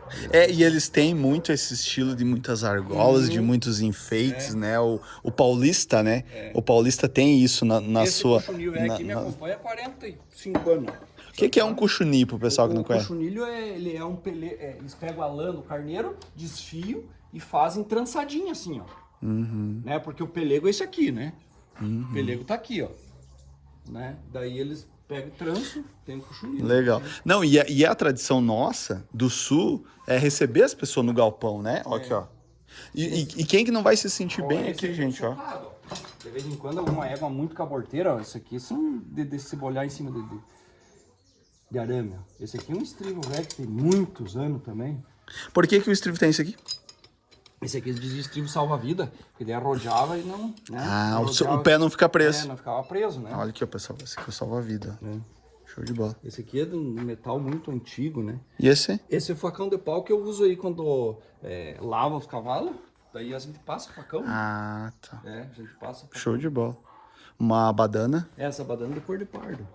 Speaker 1: E eles têm muito esse estilo de muitas argolas, de muitos enfeites, né? O paulista, né? O paulista tem isso na
Speaker 2: esse
Speaker 1: sua...
Speaker 2: Cuchunil aqui me acompanha há 45 anos.
Speaker 1: O que é um cuchuni, pro pessoal que não
Speaker 2: O
Speaker 1: conhece?
Speaker 2: cochunilho ele é um eles pegam a lã do carneiro, desfiam e fazem trançadinha assim, ó. Né? Porque o pelego é esse aqui, né? O pelego tá aqui, ó. Né? Daí eles pegam tranço, tem o cochunilho.
Speaker 1: Legal. Não, e a tradição nossa, do sul, é receber as pessoas no galpão, né? Ó, aqui, ó. E quem que não vai se sentir bem aqui, gente, ó.
Speaker 2: Socado, ó. De vez em quando alguma égua muito caborteira, ó. Isso aqui são de cebolhar em cima de arame, ó. Esse aqui é um estribo velho que tem muitos anos também.
Speaker 1: Por que o estribo tem isso aqui?
Speaker 2: Esse aqui dizia estribo salva-vida, porque ele arrodeava e não... Né?
Speaker 1: Ah,
Speaker 2: Arrodeava,
Speaker 1: o pé não fica preso.
Speaker 2: não ficava preso, né?
Speaker 1: Olha aqui, ó, pessoal. Esse aqui é o salva-vida. Show de bola.
Speaker 2: Esse aqui é de um metal muito antigo, né?
Speaker 1: E esse?
Speaker 2: Esse é o facão de pau que eu uso aí quando lava os cavalos. Daí a gente passa o facão.
Speaker 1: Ah, tá.
Speaker 2: A gente passa o facão.
Speaker 1: Show de bola. Uma badana.
Speaker 2: Essa badana de cor de pardo.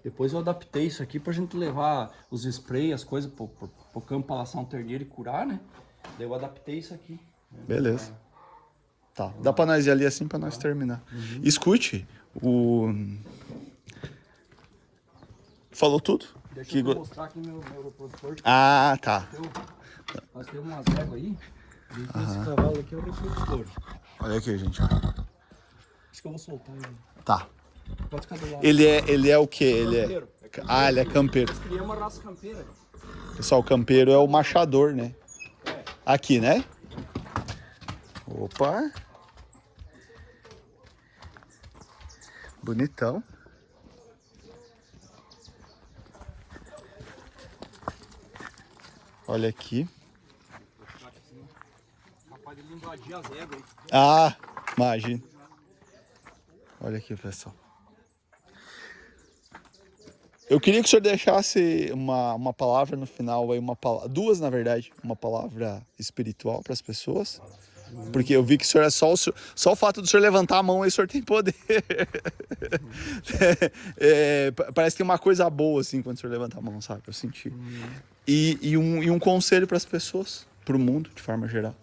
Speaker 2: Depois eu adaptei isso aqui pra gente levar os spray, as coisas pro campo pra laçar um terneiro e curar, né? Daí eu adaptei isso aqui.
Speaker 1: Beleza. Tá. Dá pra nós ir ali assim pra nós terminar. Escute, falou tudo?
Speaker 2: Deixa eu mostrar aqui meu reprodutor.
Speaker 1: Ah, tá.
Speaker 2: Nós temos umas éguas aí. E esse cavalo aqui é o reprodutor.
Speaker 1: Olha aqui, gente. Ó.
Speaker 2: Acho que eu vou soltar ele.
Speaker 1: Tá.
Speaker 2: Pode ficar do lado.
Speaker 1: Ele é o quê? Ele é...
Speaker 2: Campeiro.
Speaker 1: Ah, ele é campeiro.
Speaker 2: Nós criamos uma raça campeira.
Speaker 1: Pessoal, o campeiro é o machador, né? Aqui, né? Opa! Bonitão. Olha aqui.
Speaker 2: Capaz dele invadir as éguas aí.
Speaker 1: Ah, imagina. Olha aqui, pessoal. Eu queria que o senhor deixasse uma palavra no final, aí duas, na verdade, uma palavra espiritual para as pessoas. Porque eu vi que o senhor é só o fato do senhor levantar a mão, aí o senhor tem poder. Parece que tem uma coisa boa, assim, quando o senhor levanta a mão, sabe? Eu senti. E um conselho para as pessoas, para o mundo, de forma geral.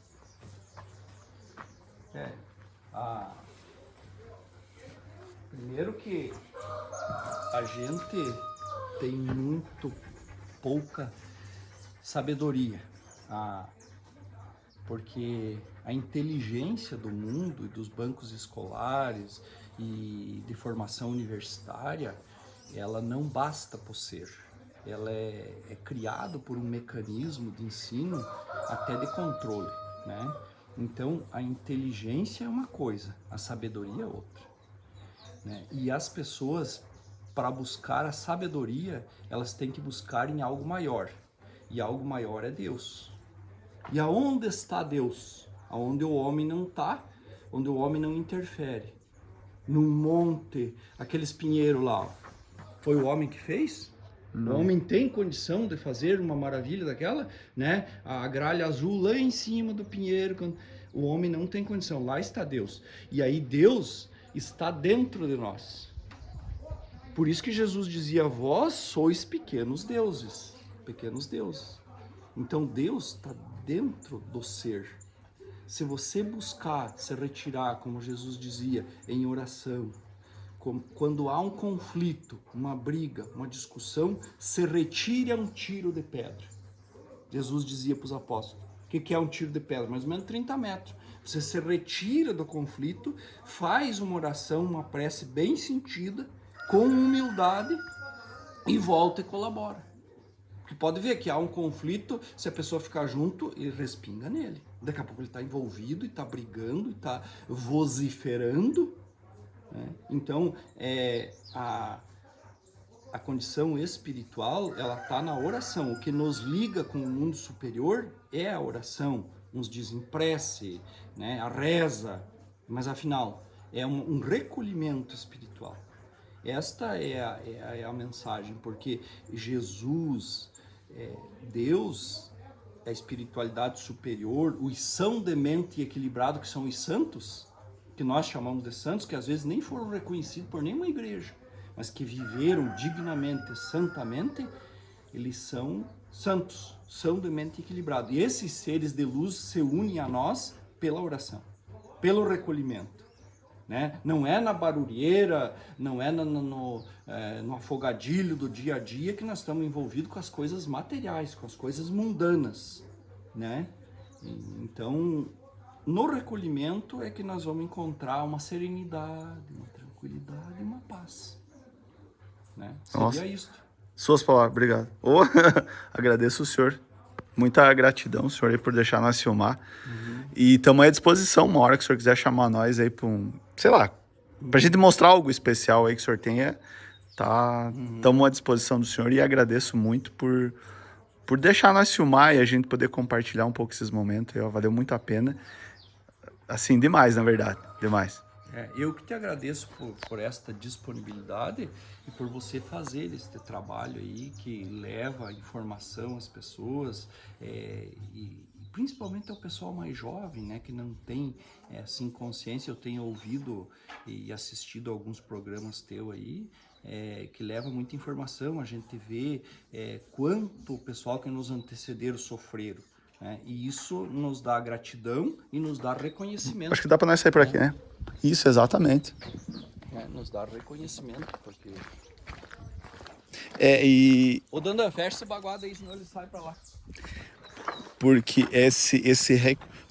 Speaker 2: Primeiro que a gente tem muito pouca sabedoria. Porque a inteligência do mundo e dos bancos escolares e de formação universitária, ela não basta por ser. Ela é criado por um mecanismo de ensino até de controle, né? Então, a inteligência é uma coisa, a sabedoria é outra, né? E as pessoas, para buscar a sabedoria, elas têm que buscar em algo maior. E algo maior é Deus. E aonde está Deus? Aonde o homem não está, onde o homem não interfere. Num monte, aqueles pinheiros lá, ó. Foi o homem que fez? Não. O homem tem condição de fazer uma maravilha daquela, né? A gralha azul lá em cima do pinheiro. O homem não tem condição. Lá está Deus. E aí Deus está dentro de nós. Por isso que Jesus dizia: vós sois pequenos deuses. Pequenos deuses. Então Deus está dentro do ser. Se você buscar se retirar, como Jesus dizia, em oração, quando há um conflito, uma briga, uma discussão, se retire a um tiro de pedra. Jesus dizia para os apóstolos: o que é um tiro de pedra? Mais ou menos 30 metros. Você se retira do conflito, faz uma oração, uma prece bem sentida, com humildade, e volta e colabora. Porque pode ver que há um conflito, se a pessoa ficar junto, ele respinga nele. Daqui a pouco ele está envolvido, e está brigando, e está vociferando. Então, a condição espiritual, ela está na oração. O que nos liga com o mundo superior é a oração. Uns dizem prece, né, a reza, mas afinal, é um recolhimento espiritual. Esta é a mensagem, porque Jesus, Deus, a espiritualidade superior, os são de mente equilibrado, que são os santos, que nós chamamos de santos, que às vezes nem foram reconhecidos por nenhuma igreja, mas que viveram dignamente, santamente, eles são santos, são de mente equilibrada. E esses seres de luz se unem a nós pela oração, pelo recolhimento, né? Não é na barulheira, não é no afogadilho do dia a dia que nós estamos envolvidos com as coisas materiais, com as coisas mundanas, né? Então, no recolhimento é que nós vamos encontrar uma serenidade, uma tranquilidade e uma paz, né? Seria isto.
Speaker 1: Suas palavras, obrigado. Oh, agradeço o senhor. Muita gratidão, senhor, aí, por deixar nós filmar. E estamos à disposição, uma hora que o senhor quiser chamar nós aí para sei lá, pra gente mostrar algo especial aí que o senhor tenha, tá? Estamos à disposição do senhor, e agradeço muito por deixar nós filmar e a gente poder compartilhar um pouco esses momentos. Valeu muito a pena. Assim, demais, na verdade, demais.
Speaker 2: Eu que te agradeço por esta disponibilidade e por você fazer este trabalho aí que leva informação às pessoas, e principalmente ao pessoal mais jovem, né, que não tem assim consciência. Eu tenho ouvido e assistido alguns programas teus aí, que leva muita informação. A gente vê quanto o pessoal que nos antecederam sofreram, né? E isso nos dá gratidão e nos dá reconhecimento.
Speaker 1: Acho que dá para nós sair por aqui, né? Isso, exatamente.
Speaker 2: Nos dá reconhecimento, porque...
Speaker 1: O
Speaker 2: Danda, fecha esse baguado aí, senão ele sai para lá.
Speaker 1: Porque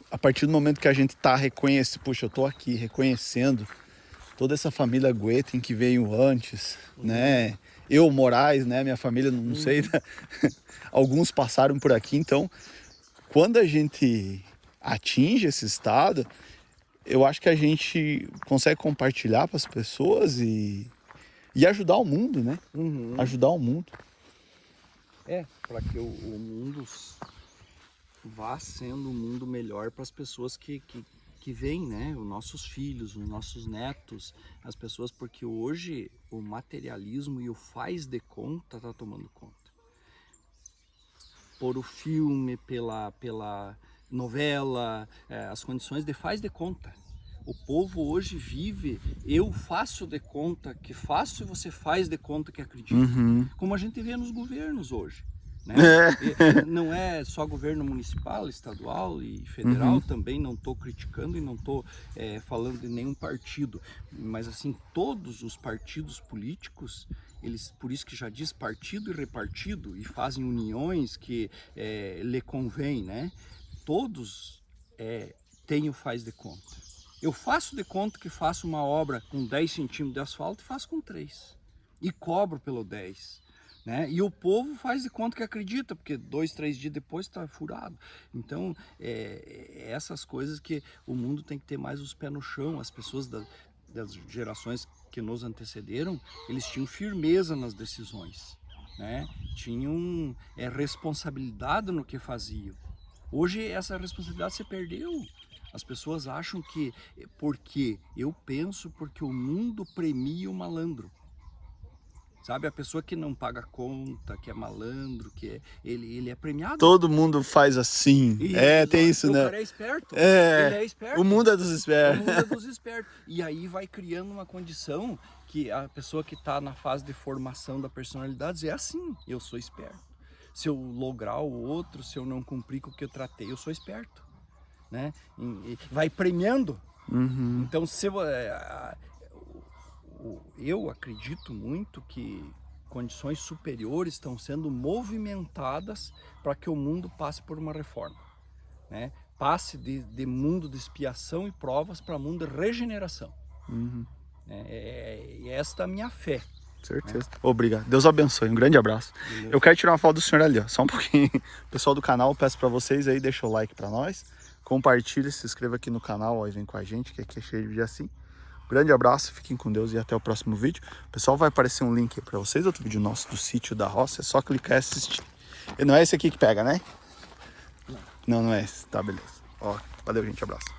Speaker 1: a partir do momento que a gente tá reconhecendo, puxa, eu tô aqui reconhecendo toda essa família Goethe que veio antes, né? Eu, Moraes, né? Minha família, não sei, né? Alguns passaram por aqui. Então, quando a gente atinge esse estado, eu acho que a gente consegue compartilhar para as pessoas e ajudar o mundo, né? Ajudar o mundo.
Speaker 2: Para que o mundo vá sendo um mundo melhor para as pessoas que vêm, né? Os nossos filhos, os nossos netos, as pessoas, porque hoje o materialismo e o faz de conta tá tomando conta. Por o filme, pela novela, as condições de faz de conta. O povo hoje vive, eu faço de conta que faço e você faz de conta que acredita. Como a gente vê nos governos hoje, né? Não é só governo municipal, estadual e federal. Também não estou criticando e não estou falando de nenhum partido, mas assim, todos os partidos políticos, eles, por isso que já diz partido e repartido, e fazem uniões que lhe convém, né? Todos têm o faz de conta. Eu faço de conta que faço uma obra com 10 centímetros de asfalto e faço com 3. E cobro pelo 10. Né? E o povo faz de conta que acredita, porque 2, 3 dias depois está furado. Então, essas coisas que o mundo tem que ter mais os pés no chão. As pessoas das gerações que nos antecederam, eles tinham firmeza nas decisões. Né? Tinham responsabilidade no que faziam. Hoje essa responsabilidade se perdeu. As pessoas acham que porque o mundo premia o malandro. Sabe, a pessoa que não paga conta, que é malandro, ele é premiado.
Speaker 1: Todo mundo faz assim. Tem isso, né?
Speaker 2: O cara é esperto. Ele é esperto.
Speaker 1: O mundo é dos espertos.
Speaker 2: O mundo é dos espertos. E aí vai criando uma condição que a pessoa que está na fase de formação da personalidade é assim, eu sou esperto. Se eu lograr o outro, se eu não cumprir com o que eu tratei, eu sou esperto. Né? E vai premiando.
Speaker 1: Uhum.
Speaker 2: Então, eu acredito muito que condições superiores estão sendo movimentadas para que o mundo passe por uma reforma. Né? Passe de mundo de expiação e provas para mundo de regeneração.
Speaker 1: Uhum.
Speaker 2: Esta é a minha fé.
Speaker 1: Certeza. Obrigado. Deus abençoe. Um grande abraço.
Speaker 2: Beleza.
Speaker 1: Eu quero tirar uma foto do senhor ali, ó. Só um pouquinho. Pessoal do canal, peço para vocês aí, deixa o like para nós. Compartilha, se inscreva aqui no canal, ó, e vem com a gente, que aqui é cheio de vídeo assim. Grande abraço, fiquem com Deus e até o próximo vídeo. Pessoal, vai aparecer um link aí para vocês, outro vídeo nosso do sítio da roça, é só clicar e assistir. E não é esse aqui que pega, né? Não é esse. Tá, beleza. Ó, valeu, gente, abraço.